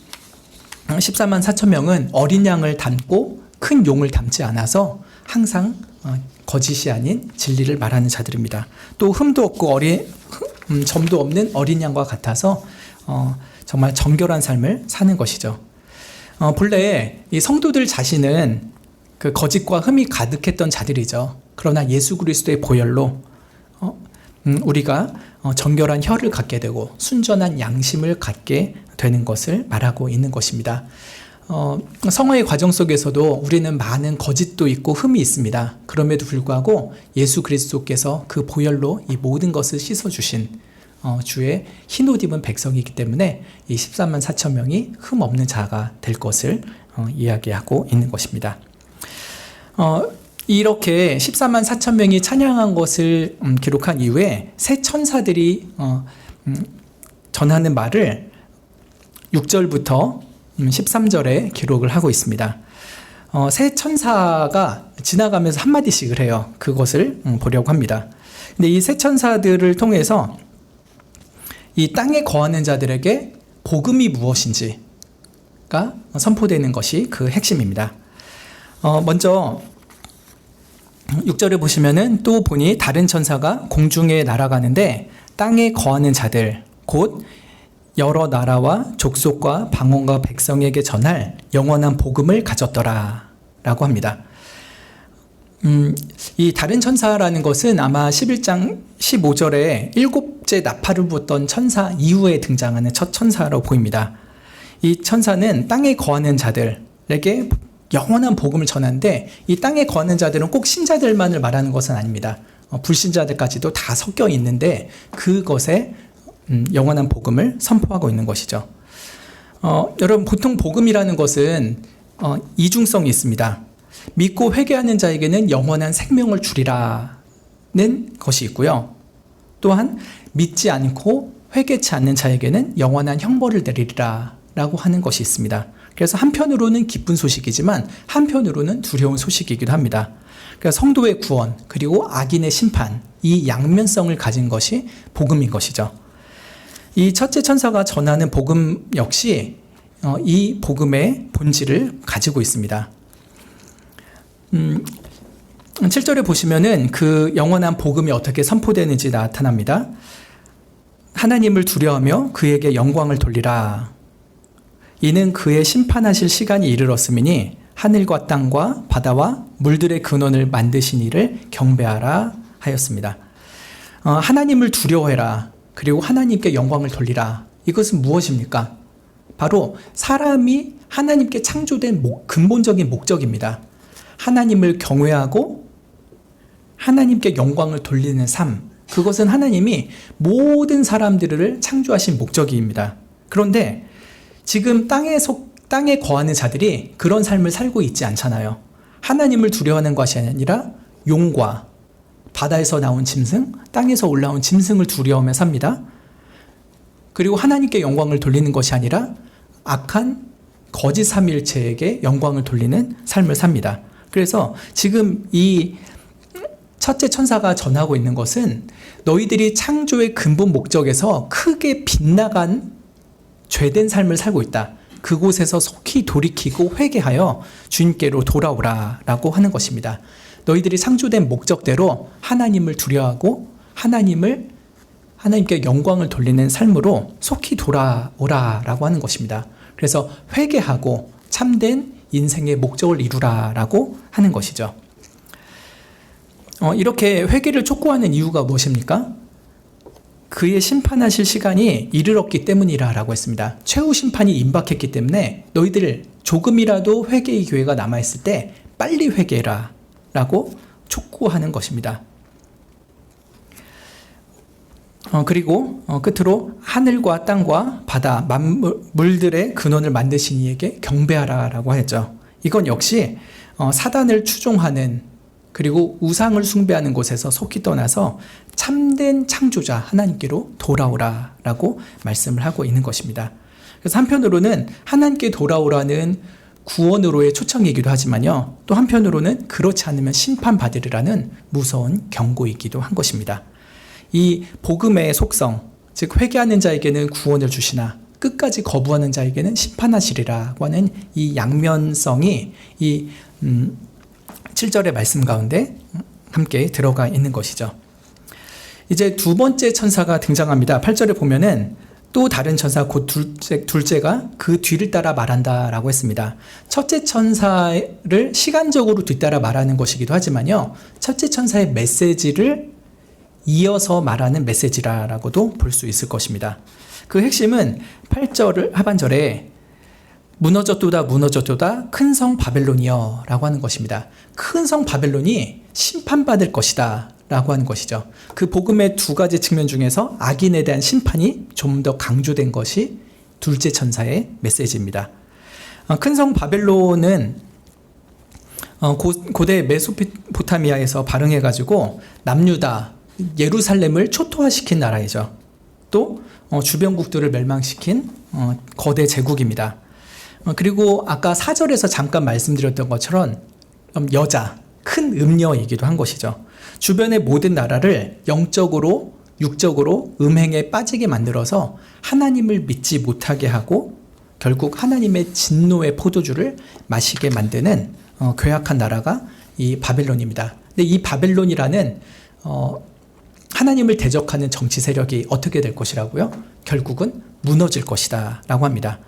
[SPEAKER 1] 14만 4천 명은 어린 양을 닮고 큰 용을 닮지 않아서 항상 거짓이 아닌 진리를 말하는 자들입니다. 또 흠도 없고 점도 없는 어린 양과 같아서 정말 정결한 삶을 사는 것이죠. 본래 이 성도들 자신은 그 거짓과 흠이 가득했던 자들이죠. 그러나 예수 그리스도의 보혈로 우리가 정결한 혀를 갖게 되고 순전한 양심을 갖게 되는 것을 말하고 있는 것입니다. 성화의 과정 속에서도 우리는 많은 거짓도 있고 흠이 있습니다. 그럼에도 불구하고 예수 그리스도께서 그 보혈로 이 모든 것을 씻어주신 주의 흰옷 입은 백성이기 때문에 이 14만 4천 명이 흠 없는 자가 될 것을 이야기하고 있는 것입니다. 이렇게 14만 4천 명이 찬양한 것을 기록한 이후에 새 천사들이 전하는 말을 6절부터 13절에 기록을 하고 있습니다. 세 천사가 지나가면서 한마디씩을 해요. 그것을 보려고 합니다. 근데 이 세 천사들을 통해서 이 땅에 거하는 자들에게 복음이 무엇인지가 선포되는 것이 그 핵심입니다. 먼저 6절에 보시면은 또 보니 다른 천사가 공중에 날아가는데 땅에 거하는 자들 곧 여러 나라와 족속과 방언과 백성에게 전할 영원한 복음을 가졌더라 라고 합니다. 이 다른 천사라는 것은 아마 11장 15절에 일곱째 나팔을 불었던 천사 이후에 등장하는 첫 천사로 보입니다. 이 천사는 땅에 거하는 자들에게 영원한 복음을 전하는데 이 땅에 거하는 자들은 꼭 신자들만을 말하는 것은 아닙니다. 불신자들까지도 다 섞여 있는데 그것에 영원한 복음을 선포하고 있는 것이죠. 여러분 보통 복음이라는 것은 이중성이 있습니다. 믿고 회개하는 자에게는 영원한 생명을 주리라는 것이 있고요. 또한 믿지 않고 회개치 않는 자에게는 영원한 형벌을 내리리라 라고 하는 것이 있습니다. 그래서 한편으로는 기쁜 소식이지만 한편으로는 두려운 소식이기도 합니다. 그래서 성도의 구원 그리고 악인의 심판 이 양면성을 가진 것이 복음인 것이죠. 이 첫째 천사가 전하는 복음 역시 이 복음의 본질을 가지고 있습니다. 7절에 보시면은 그 영원한 복음이 어떻게 선포되는지 나타납니다. 하나님을 두려워하며 그에게 영광을 돌리라. 이는 그의 심판하실 시간이 이르렀음이니 하늘과 땅과 바다와 물들의 근원을 만드신 이를 경배하라 하였습니다. 하나님을 두려워해라. 그리고 하나님께 영광을 돌리라. 이것은 무엇입니까? 바로 사람이 하나님께 창조된 근본적인 목적입니다. 하나님을 경외하고 하나님께 영광을 돌리는 삶. 그것은 하나님이 모든 사람들을 창조하신 목적입니다. 그런데 지금 땅에 거하는 자들이 그런 삶을 살고 있지 않잖아요. 하나님을 두려워하는 것이 아니라 용과 바다에서 나온 짐승, 땅에서 올라온 짐승을 두려워하며 삽니다. 그리고 하나님께 영광을 돌리는 것이 아니라 악한 거짓 삼위일체에게 영광을 돌리는 삶을 삽니다. 그래서 지금 이 첫째 천사가 전하고 있는 것은 너희들이 창조의 근본 목적에서 크게 빗나간 죄된 삶을 살고 있다. 그곳에서 속히 돌이키고 회개하여 주님께로 돌아오라 라고 하는 것입니다. 너희들이 창조된 목적대로 하나님을 두려워하고 하나님께 영광을 돌리는 삶으로 속히 돌아오라 라고 하는 것입니다. 그래서 회개하고 참된 인생의 목적을 이루라 라고 하는 것이죠. 이렇게 회개를 촉구하는 이유가 무엇입니까? 그의 심판하실 시간이 이르렀기 때문이라 라고 했습니다. 최후 심판이 임박했기 때문에 너희들 조금이라도 회개의 기회가 남아있을 때 빨리 회개해라 라고 촉구하는 것입니다. 그리고 끝으로 하늘과 땅과 바다, 만물들의 근원을 만드신 이에게 경배하라 라고 했죠. 이건 역시 사단을 추종하는 그리고 우상을 숭배하는 곳에서 속히 떠나서 참된 창조자 하나님께로 돌아오라 라고 말씀을 하고 있는 것입니다. 그래서 한편으로는 하나님께 돌아오라는 구원으로의 초청이기도 하지만요. 또 한편으로는 그렇지 않으면 심판받으리라는 무서운 경고이기도 한 것입니다. 이 복음의 속성, 즉 회개하는 자에게는 구원을 주시나 끝까지 거부하는 자에게는 심판하시리라고 하는 이 양면성이 이 7절의 말씀 가운데 함께 들어가 있는 것이죠. 이제 두 번째 천사가 등장합니다. 8절에 보면은 또 다른 천사 곧 둘째가 그 뒤를 따라 말한다 라고 했습니다. 첫째 천사를 시간적으로 뒤따라 말하는 것이기도 하지만요. 첫째 천사의 메시지를 이어서 말하는 메시지라고도 볼 수 있을 것입니다. 그 핵심은 8절 하반절에 무너졌도다 큰 성 바벨론이여 라고 하는 것입니다. 큰 성 바벨론이 심판받을 것이다 라고 하는 것이죠. 그 복음의 두 가지 측면 중에서 악인에 대한 심판이 좀 더 강조된 것이 둘째 천사의 메시지입니다. 큰 성 바벨론은 고대 메소포타미아에서 발흥해가지고 남유다, 예루살렘을 초토화시킨 나라이죠. 국도 주변국들을 멸망시킨 거대 제국입니다. 그리고 아까 4절에서 잠깐 말씀드렸던 것처럼 여자, 큰 음녀이기도 한 것이죠. 주변의 모든 나라를 영적으로 육적으로 음행에 빠지게 만들어서 하나님을 믿지 못하게 하고 결국 하나님의 진노의 포도주를 마시게 만드는 괴악한 나라가 이 바벨론입니다. 근데 이 바벨론이라는 하나님을 대적하는 정치 세력이 어떻게 될 것이라고요? 결국은 무너질 것이다 라고 합니다.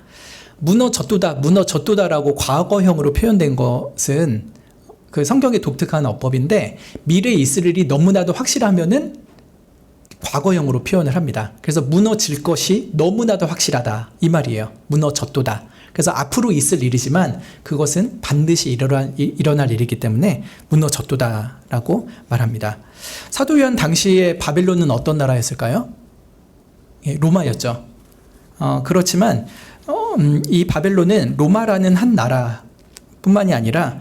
[SPEAKER 1] 무너졌도다라고 과거형으로 표현된 것은 그 성경의 독특한 어법인데 미래 이스라엘이 너무나도 확실하면은 과거형으로 표현을 합니다. 그래서 무너질 것이 너무나도 확실하다 이 말이에요. 무너졌도다. 그래서 앞으로 있을 일이지만 그것은 반드시 일어날 일이기 때문에 무너졌도다라고 말합니다. 사도 요한 당시에 바벨론은 어떤 나라였을까요? 로마였죠. 그렇지만 이 바벨론은 로마라는 한 나라뿐만이 아니라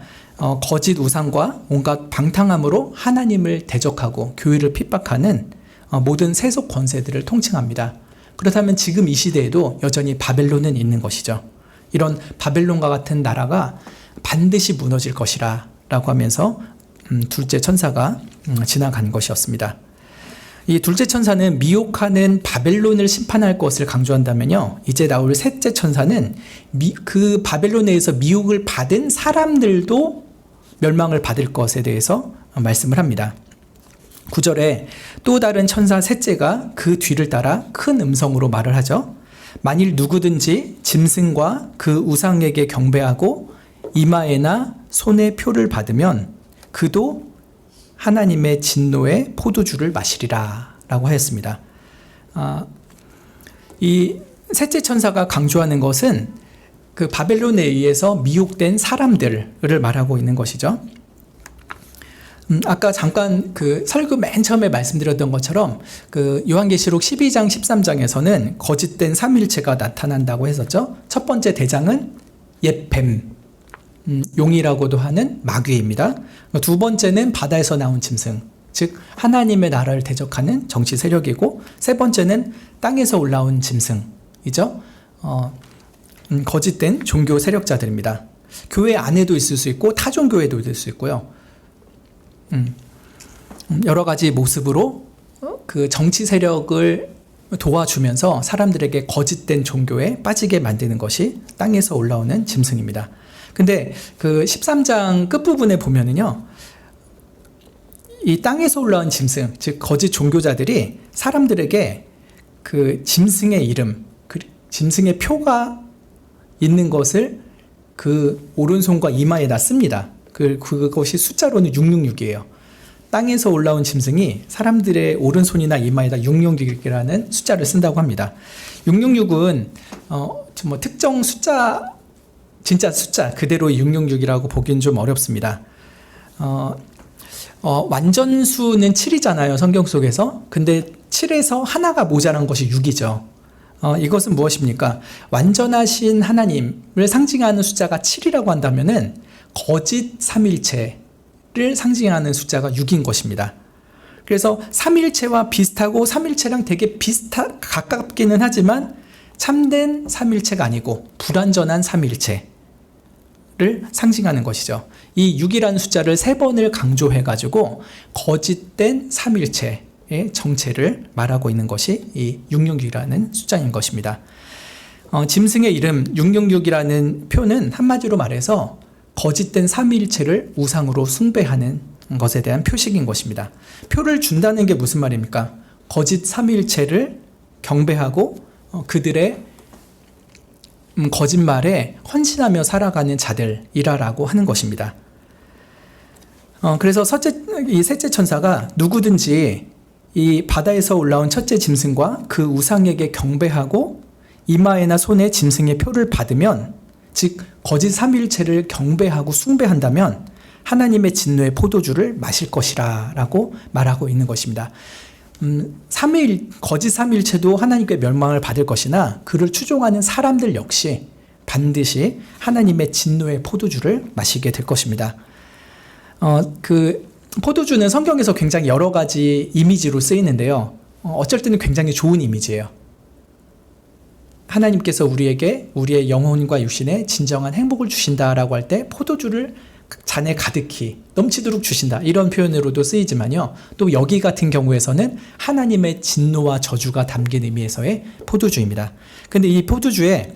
[SPEAKER 1] 거짓 우상과 온갖 방탕함으로 하나님을 대적하고 교회를 핍박하는 모든 세속 권세들을 통칭합니다. 그렇다면 지금 이 시대에도 여전히 바벨론은 있는 것이죠. 이런 바벨론과 같은 나라가 반드시 무너질 것이라 라고 하면서 둘째 천사가 지나간 것이었습니다. 이 둘째 천사는 미혹하는 바벨론을 심판할 것을 강조한다면요, 이제 나올 셋째 천사는 그 바벨론에서 미혹을 받은 사람들도 멸망을 받을 것에 대해서 말씀을 합니다. 9절에 또 다른 천사 셋째가 그 뒤를 따라 큰 음성으로 말을 하죠. 만일 누구든지 짐승과 그 우상에게 경배하고 이마에나 손에 표를 받으면 그도 하나님의 진노의 포도주를 마시리라 라고 하였습니다. 이 셋째 천사가 강조하는 것은 그 바벨론에 의해서 미혹된 사람들을 말하고 있는 것이죠. 아까 잠깐 그 설교 맨 처음에 말씀드렸던 것처럼 그 요한계시록 12장 13장에서는 거짓된 삼위일체가 나타난다고 했었죠. 첫 번째 대장은 옛 뱀, 용이라고도 하는 마귀입니다. 두 번째는 바다에서 나온 짐승, 즉 하나님의 나라를 대적하는 정치 세력이고, 세 번째는 땅에서 올라온 짐승이죠. 거짓된 종교 세력자들입니다. 교회 안에도 있을 수 있고 타종교회도 있을 수 있고요. 여러 가지 모습으로 그 정치 세력을 도와주면서 사람들에게 거짓된 종교에 빠지게 만드는 것이 땅에서 올라오는 짐승입니다. 근데 그 13장 끝부분에 보면은요, 이 땅에서 올라온 짐승, 즉 거짓 종교자들이 사람들에게 그 짐승의 이름, 그 짐승의 표가 있는 것을 그 오른손과 이마에다 씁니다. 그것이 숫자로는 666이에요. 땅에서 올라온 짐승이 사람들의 오른손이나 이마에다 666이라는 숫자를 쓴다고 합니다. 666은 뭐 특정 숫자, 진짜 숫자 그대로의 666이라고 보기엔 좀 어렵습니다. 완전수는 7이잖아요, 성경 속에서. 근데 7에서 하나가 모자란 것이 6이죠. 이것은 무엇입니까? 완전하신 하나님을 상징하는 숫자가 7이라고 한다면은 거짓 삼일체를 상징하는 숫자가 6인 것입니다. 그래서 삼일체와 비슷하고 삼일체랑 되게 가깝기는 하지만 참된 삼일체가 아니고 불완전한 삼일체를 상징하는 것이죠. 이 6이라는 숫자를 3번을 강조해가지고 거짓된 삼일체의 정체를 말하고 있는 것이 이 666이라는 숫자인 것입니다. 짐승의 이름 666이라는 표는 한마디로 말해서 거짓된 삼위일체를 우상으로 숭배하는 것에 대한 표식인 것입니다. 표를 준다는 게 무슨 말입니까? 거짓 삼위일체를 경배하고 그들의 거짓말에 헌신하며 살아가는 자들이라고 하는 것입니다. 그래서 이 셋째 천사가 누구든지 이 바다에서 올라온 첫째 짐승과 그 우상에게 경배하고 이마에나 손에 짐승의 표를 받으면, 즉 거짓 삼위일체를 경배하고 숭배한다면 하나님의 진노의 포도주를 마실 것이라 라고 말하고 있는 것입니다. 거짓 삼위일체도 하나님께 멸망을 받을 것이나 그를 추종하는 사람들 역시 반드시 하나님의 진노의 포도주를 마시게 될 것입니다. 그 포도주는 성경에서 굉장히 여러 가지 이미지로 쓰이는데요. 어쩔 때는 굉장히 좋은 이미지예요. 하나님께서 우리에게 우리의 영혼과 육신에 진정한 행복을 주신다라고 할 때 포도주를 잔에 가득히 넘치도록 주신다, 이런 표현으로도 쓰이지만요, 또 여기 같은 경우에서는 하나님의 진노와 저주가 담긴 의미에서의 포도주입니다. 근데 이 포도주에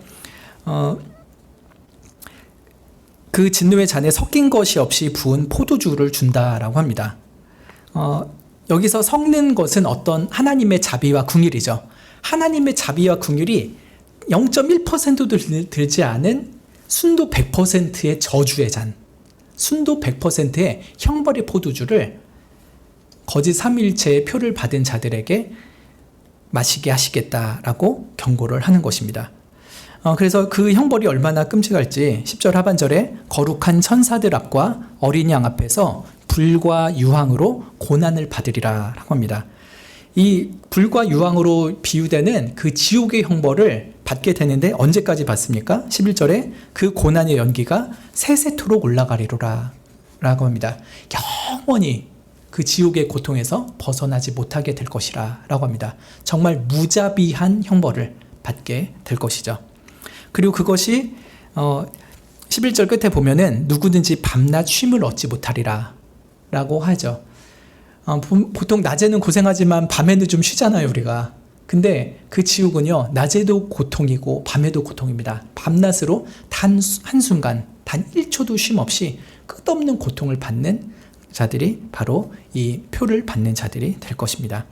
[SPEAKER 1] 그 진노의 잔에 섞인 것이 없이 부은 포도주를 준다라고 합니다. 여기서 섞는 것은 어떤 하나님의 자비와 긍휼이죠. 하나님의 자비와 긍휼이 0.1%도 들지 않은 순도 100%의 저주의 잔, 순도 100%의 형벌의 포도주를 거짓 삼위일체의 표를 받은 자들에게 마시게 하시겠다라고 경고를 하는 것입니다. 그래서 그 형벌이 얼마나 끔찍할지 10절 하반절에 거룩한 천사들 앞과 어린 양 앞에서 불과 유황으로 고난을 받으리라 라고 합니다. 이 불과 유황으로 비유되는 그 지옥의 형벌을 받게 되는데 언제까지 받습니까? 11절에 그 고난의 연기가 세세토록 올라가리로라 라고 합니다. 영원히 그 지옥의 고통에서 벗어나지 못하게 될 것이라 라고 합니다. 정말 무자비한 형벌을 받게 될 것이죠. 그리고 그것이 11절 끝에 보면은 누구든지 밤낮 쉼을 얻지 못하리라 라고 하죠. 보통 낮에는 고생하지만 밤에는 좀 쉬잖아요, 우리가. 근데 그 지옥은요, 낮에도 고통이고 밤에도 고통입니다. 밤낮으로 단 한순간, 단 1초도 쉼 없이 끝없는 고통을 받는 자들이 바로 이 표를 받는 자들이 될 것입니다.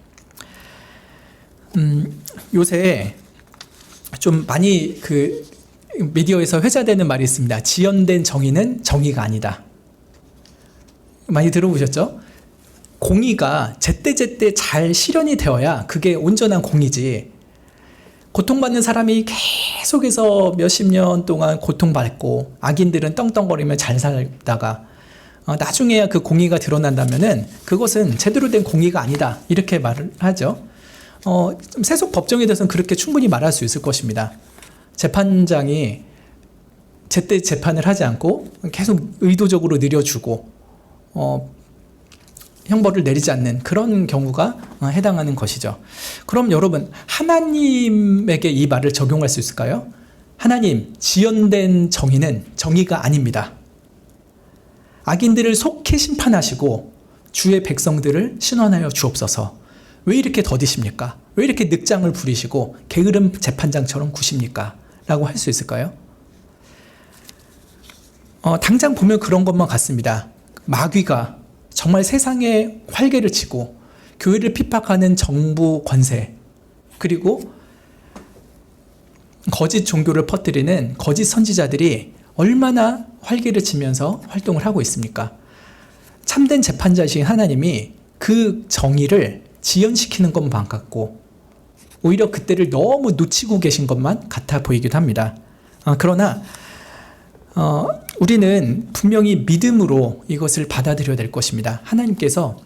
[SPEAKER 1] 요새 좀 많이 미디어에서 회자되는 말이 있습니다. 지연된 정의는 정의가 아니다. 많이 들어보셨죠? 공의가 제때제때 잘 실현이 되어야 그게 온전한 공의지, 고통받는 사람이 계속해서 몇십 년 동안 고통받고 악인들은 덩덩거리며 잘 살다가 나중에야 그 공의가 드러난다면은 그것은 제대로 된 공의가 아니다, 이렇게 말을 하죠. 세속 법정에 대해서는 그렇게 충분히 말할 수 있을 것입니다. 재판장이 제때 재판을 하지 않고 계속 의도적으로 느려주고 형벌을 내리지 않는 그런 경우가 해당하는 것이죠. 그럼 여러분, 하나님에게 이 말을 적용할 수 있을까요? 하나님, 지연된 정의는 정의가 아닙니다. 악인들을 속히 심판하시고 주의 백성들을 신원하여 주옵소서. 왜 이렇게 더디십니까? 왜 이렇게 늑장을 부리시고 게으름 재판장처럼 구십니까? 라고 할 수 있을까요? 당장 보면 그런 것만 같습니다. 마귀가 정말 세상에 활개를 치고 교회를 핍박하는 정부 권세, 그리고 거짓 종교를 퍼뜨리는 거짓 선지자들이 얼마나 활개를 치면서 활동을 하고 있습니까? 참된 재판자이신 하나님이 그 정의를 지연시키는 것만 같고 오히려 그때를 너무 놓치고 계신 것만 같아 보이기도 합니다. 그러나 우리는 분명히 믿음으로 이것을 받아들여야 될 것입니다. 하나님께서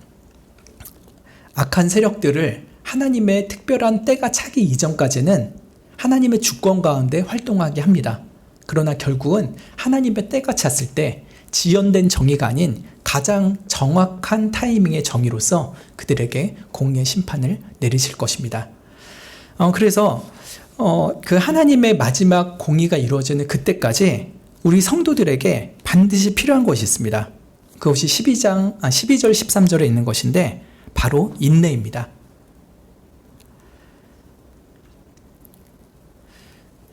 [SPEAKER 1] 악한 세력들을 하나님의 특별한 때가 차기 이전까지는 하나님의 주권 가운데 활동하게 합니다. 그러나 결국은 하나님의 때가 찼을 때 지연된 정의가 아닌 가장 정확한 타이밍의 정의로서 그들에게 공의의 심판을 내리실 것입니다. 그래서 그 하나님의 마지막 공의가 이루어지는 그때까지 우리 성도들에게 반드시 필요한 것이 있습니다. 그것이 12절 13절에 있는 것인데 바로 인내입니다.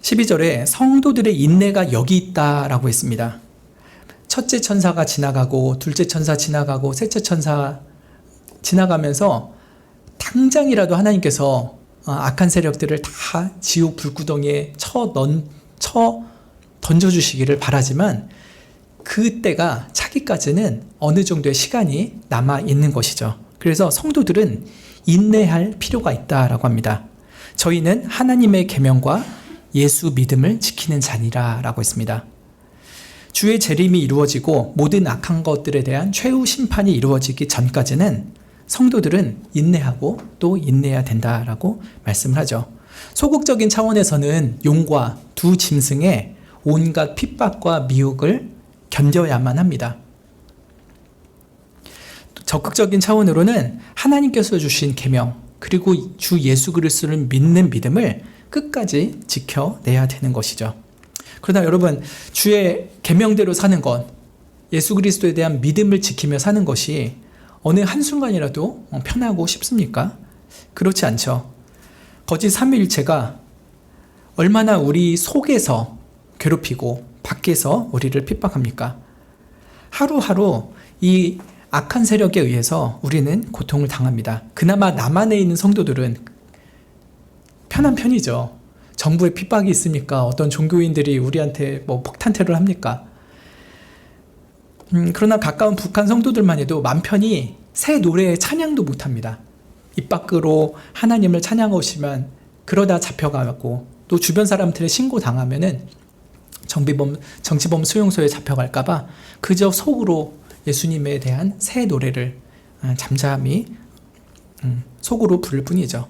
[SPEAKER 1] 12절에 성도들의 인내가 여기 있다라고 했습니다. 첫째 천사가 지나가고 둘째 천사 지나가고 셋째 천사 지나가면서 당장이라도 하나님께서 악한 세력들을 다 지옥 불구덩이에 쳐 던져주시기를 바라지만 그때가 차기까지는 어느 정도의 시간이 남아 있는 것이죠. 그래서 성도들은 인내할 필요가 있다라고 합니다. 저희는 하나님의 계명과 예수 믿음을 지키는 자니라라고 했습니다. 주의 재림이 이루어지고 모든 악한 것들에 대한 최후 심판이 이루어지기 전까지는 성도들은 인내하고 또 인내해야 된다라고 말씀을 하죠. 소극적인 차원에서는 용과 두 짐승의 온갖 핍박과 미혹을 견뎌야만 합니다. 적극적인 차원으로는 하나님께서 주신 계명, 그리고 주 예수 그리스도를 믿는 믿음을 끝까지 지켜내야 되는 것이죠. 그러나 여러분, 주의 계명대로 사는 것, 예수 그리스도에 대한 믿음을 지키며 사는 것이 어느 한순간이라도 편하고 쉽습니까? 그렇지 않죠. 거짓 삼위일체가 얼마나 우리 속에서 괴롭히고 밖에서 우리를 핍박합니까? 하루하루 이 악한 세력에 의해서 우리는 고통을 당합니다. 그나마 남 안에 있는 성도들은 편한 편이죠. 정부의 핍박이 있습니까? 어떤 종교인들이 우리한테 폭탄 테러를 합니까? 그러나 가까운 북한 성도들만 해도 맘 편히 새 노래에 찬양도 못합니다. 입 밖으로 하나님을 찬양하시면 그러다 잡혀가고 또 주변 사람들의 신고당하면은 정치범 수용소에 잡혀갈까봐 그저 속으로 예수님에 대한 새 노래를 잠잠히 속으로 부를 뿐이죠.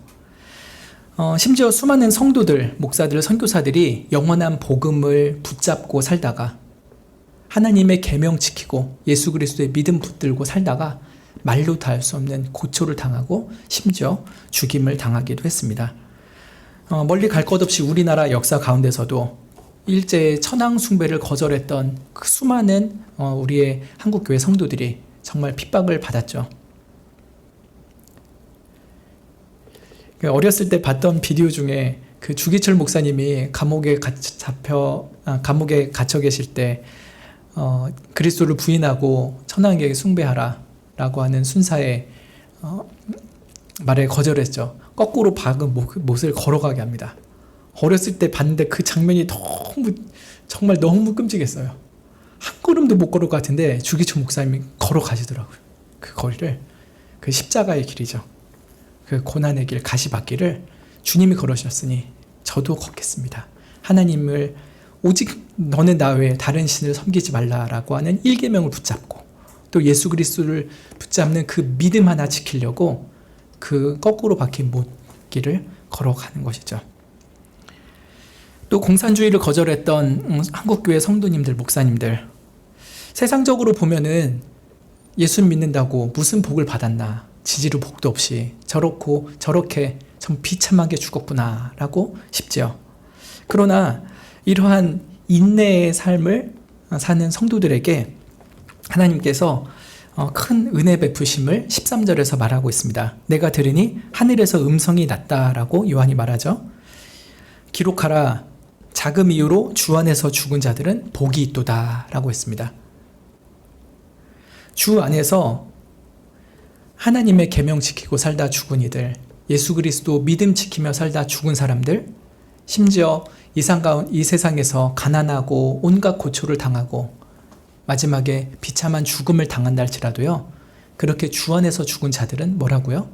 [SPEAKER 1] 심지어 수많은 성도들, 목사들, 선교사들이 영원한 복음을 붙잡고 살다가 하나님의 계명 지키고 예수 그리스도의 믿음 붙들고 살다가 말로 다 할 수 없는 고초를 당하고 심지어 죽임을 당하기도 했습니다. 멀리 갈 것 없이 우리나라 역사 가운데서도 일제의 천황 숭배를 거절했던 그 수많은 우리의 한국교회 성도들이 정말 핍박을 받았죠. 어렸을 때 봤던 비디오 중에 그 주기철 목사님이 감옥에 갇혀 계실 때 그리스도를 부인하고 천황에게 숭배하라 라고 하는 순사의 말에 거절했죠. 거꾸로 박은 못을 걸어가게 합니다. 어렸을 때 봤는데 그 장면이 정말 너무 끔찍했어요. 한 걸음도 못 걸을 것 같은데 주기철 목사님이 걸어가시더라고요. 그 거리를. 그 십자가의 길이죠. 그 고난의 길, 가시밭길을 주님이 걸으셨으니 저도 걷겠습니다. 하나님을 오직 너는 나 외에 다른 신을 섬기지 말라라고 하는 일계명을 붙잡고 또 예수 그리스도를 붙잡는 그 믿음 하나 지키려고 그 거꾸로 박힌 못길을 걸어가는 것이죠. 또 공산주의를 거절했던 한국교회 성도님들, 목사님들, 세상적으로 보면은 예수 믿는다고 무슨 복을 받았나, 지지로 복도 없이 저렇게 참 비참하게 죽었구나 라고 싶죠. 그러나 이러한 인내의 삶을 사는 성도들에게 하나님께서 큰 은혜 베푸심을 13절에서 말하고 있습니다. 내가 들으니 하늘에서 음성이 났다라고 요한이 말하죠. 기록하라, 자금 이유로 주 안에서 죽은 자들은 복이 있도다 라고 했습니다. 주 안에서 하나님의 계명 지키고 살다 죽은 이들, 예수 그리스도 믿음 지키며 살다 죽은 사람들, 심지어 이 세상에서 가난하고 온갖 고초를 당하고 마지막에 비참한 죽음을 당한다 할지라도요, 그렇게 주 안에서 죽은 자들은 뭐라고요?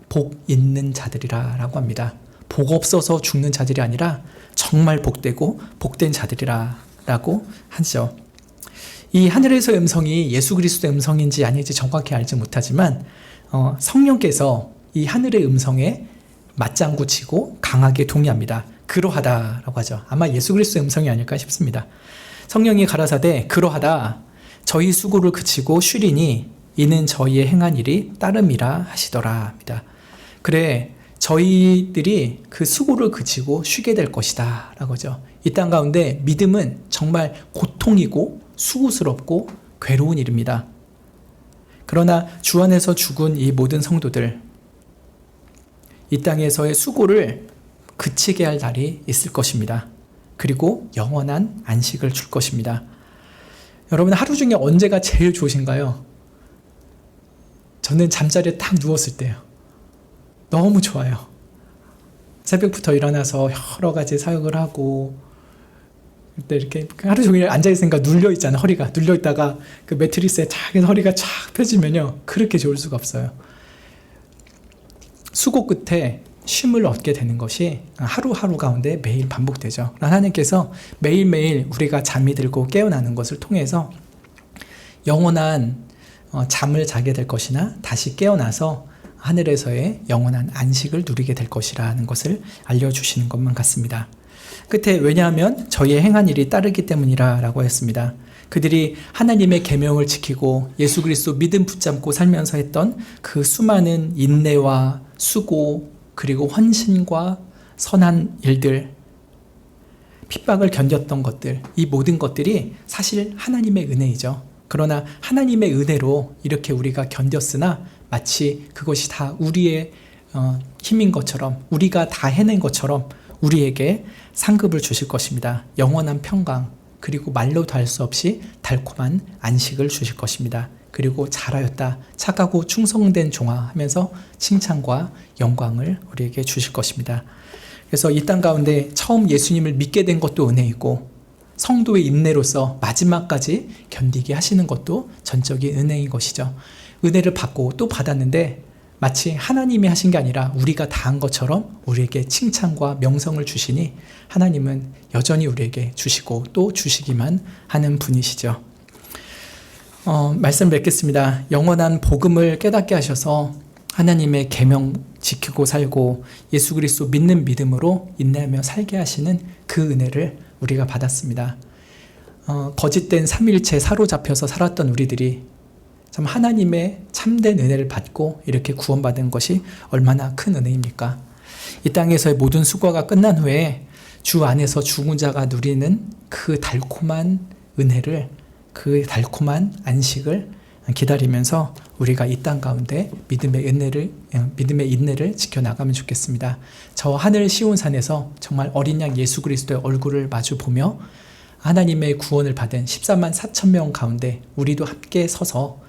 [SPEAKER 1] 복 있는 자들이라 라고 합니다. 복 없어서 죽는 자들이 아니라 정말 복되고 복된 자들이라 라고 하죠. 이 하늘에서의 음성이 예수 그리스도의 음성인지 아닌지 정확히 알지 못하지만 성령께서 이 하늘의 음성에 맞장구 치고 강하게 동의합니다. 그러하다라고 하죠. 아마 예수 그리스도의 음성이 아닐까 싶습니다. 성령이 가라사대 그러하다, 저희 수고를 그치고 쉬리니 이는 저희의 행한 일이 따름이라 하시더라 합니다. 그래, 저희들이 그 수고를 그치고 쉬게 될 것이다 라고 하죠. 이 땅 가운데 믿음은 정말 고통이고 수고스럽고 괴로운 일입니다. 그러나 주 안에서 죽은 이 모든 성도들, 이 땅에서의 수고를 그치게 할 날이 있을 것입니다. 그리고 영원한 안식을 줄 것입니다. 여러분, 하루 중에 언제가 제일 좋으신가요? 저는 잠자리에 딱 누웠을 때요. 너무 좋아요. 새벽부터 일어나서 여러 가지 사역을 하고, 그때 이렇게 하루 종일 앉아있으니까 눌려있잖아요. 허리가 눌려있다가 그 매트리스에 작은 허리가 쫙 펴지면요, 그렇게 좋을 수가 없어요. 수고 끝에 쉼을 얻게 되는 것이 하루하루 가운데 매일 반복되죠. 하나님께서 매일매일 우리가 잠이 들고 깨어나는 것을 통해서 영원한 잠을 자게 될 것이나 다시 깨어나서 하늘에서의 영원한 안식을 누리게 될 것이라는 것을 알려주시는 것만 같습니다. 끝에 왜냐하면 저희의 행한 일이 따르기 때문이라 라고 했습니다. 그들이 하나님의 계명을 지키고 예수 그리스도 믿음 붙잡고 살면서 했던 그 수많은 인내와 수고 그리고 헌신과 선한 일들, 핍박을 견뎠던 것들, 이 모든 것들이 사실 하나님의 은혜이죠. 그러나 하나님의 은혜로 이렇게 우리가 견뎠으나 마치 그것이 다 우리의 힘인 것처럼, 우리가 다 해낸 것처럼 우리에게 상급을 주실 것입니다. 영원한 평강, 그리고 말로도 할 수 없이 달콤한 안식을 주실 것입니다. 그리고 잘하였다, 착하고 충성된 종아 하면서 칭찬과 영광을 우리에게 주실 것입니다. 그래서 이 땅 가운데 처음 예수님을 믿게 된 것도 은혜이고, 성도의 인내로서 마지막까지 견디게 하시는 것도 전적인 은혜인 것이죠. 은혜를 받고 또 받았는데 마치 하나님이 하신 게 아니라 우리가 다 한 것처럼 우리에게 칭찬과 명성을 주시니 하나님은 여전히 우리에게 주시고 또 주시기만 하는 분이시죠. 말씀 맺겠습니다. 영원한 복음을 깨닫게 하셔서 하나님의 계명 지키고 살고 예수 그리스도 믿는 믿음으로 인내하며 살게 하시는 그 은혜를 우리가 받았습니다. 거짓된 삼위일체에 사로잡혀서 살았던 우리들이 참 하나님의 참된 은혜를 받고 이렇게 구원받은 것이 얼마나 큰 은혜입니까? 이 땅에서의 모든 수고가 끝난 후에 주 안에서 죽은 자가 누리는 그 달콤한 은혜를, 그 달콤한 안식을 기다리면서 우리가 이 땅 가운데 믿음의 인내를 지켜나가면 좋겠습니다. 저 하늘 시온산에서 정말 어린 양 예수 그리스도의 얼굴을 마주 보며 하나님의 구원을 받은 14만 4천 명 가운데 우리도 함께 서서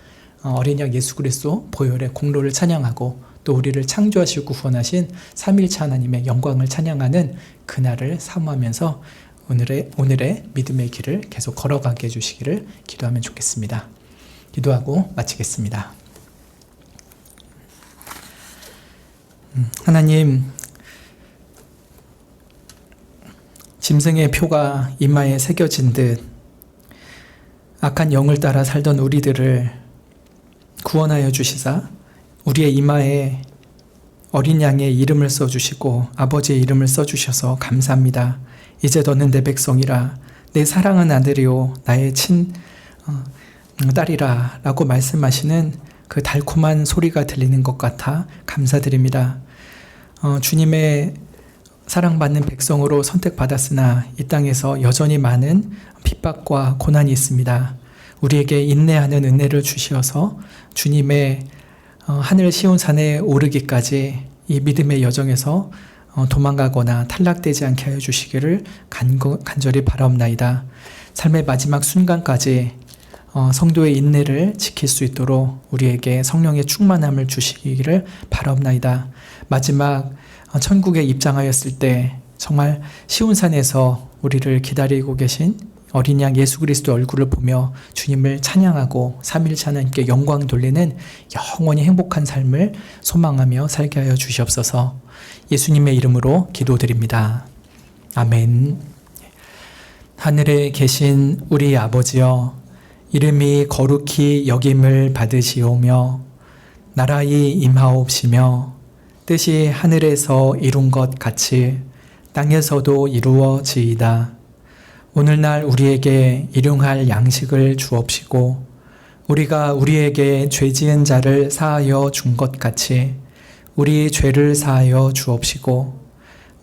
[SPEAKER 1] 어린 양 예수 그리스도 보혈의 공로를 찬양하고 또 우리를 창조하시고 구원하신 삼위일체 하나님의 영광을 찬양하는 그날을 사모하면서 오늘의 믿음의 길을 계속 걸어가게 해주시기를 기도하면 좋겠습니다. 기도하고 마치겠습니다. 하나님, 짐승의 표가 이마에 새겨진 듯 악한 영을 따라 살던 우리들을 구원하여 주시사 우리의 이마에 어린 양의 이름을 써주시고 아버지의 이름을 써주셔서 감사합니다. 이제 너는 내 백성이라, 내 사랑하는 아들이요 나의 딸이라 라고 말씀하시는 그 달콤한 소리가 들리는 것 같아 감사드립니다. 주님의 사랑받는 백성으로 선택받았으나 이 땅에서 여전히 많은 핍박과 고난이 있습니다. 우리에게 인내하는 은혜를 주시어서 주님의 하늘 시온산에 오르기까지 이 믿음의 여정에서 도망가거나 탈락되지 않게 하여 주시기를 간절히 바라옵나이다. 삶의 마지막 순간까지 성도의 인내를 지킬 수 있도록 우리에게 성령의 충만함을 주시기를 바라옵나이다. 마지막 천국에 입장하였을 때 정말 시온산에서 우리를 기다리고 계신 어린 양 예수 그리스도의 얼굴을 보며 주님을 찬양하고 삼위일체 하나님께 영광 돌리는 영원히 행복한 삶을 소망하며 살게 하여 주시옵소서. 예수님의 이름으로 기도드립니다. 아멘. 하늘에 계신 우리 아버지여, 이름이 거룩히 여김을 받으시오며 나라의 임하옵시며 뜻이 하늘에서 이룬 것 같이 땅에서도 이루어지이다. 오늘날 우리에게 일용할 양식을 주옵시고 우리가 우리에게 죄 지은 자를 사하여 준 것 같이 우리 죄를 사하여 주옵시고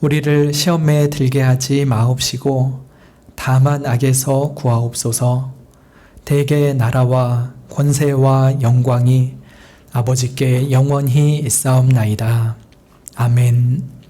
[SPEAKER 1] 우리를 시험에 들게 하지 마옵시고 다만 악에서 구하옵소서. 대개 나라와 권세와 영광이 아버지께 영원히 있사옵나이다. 아멘.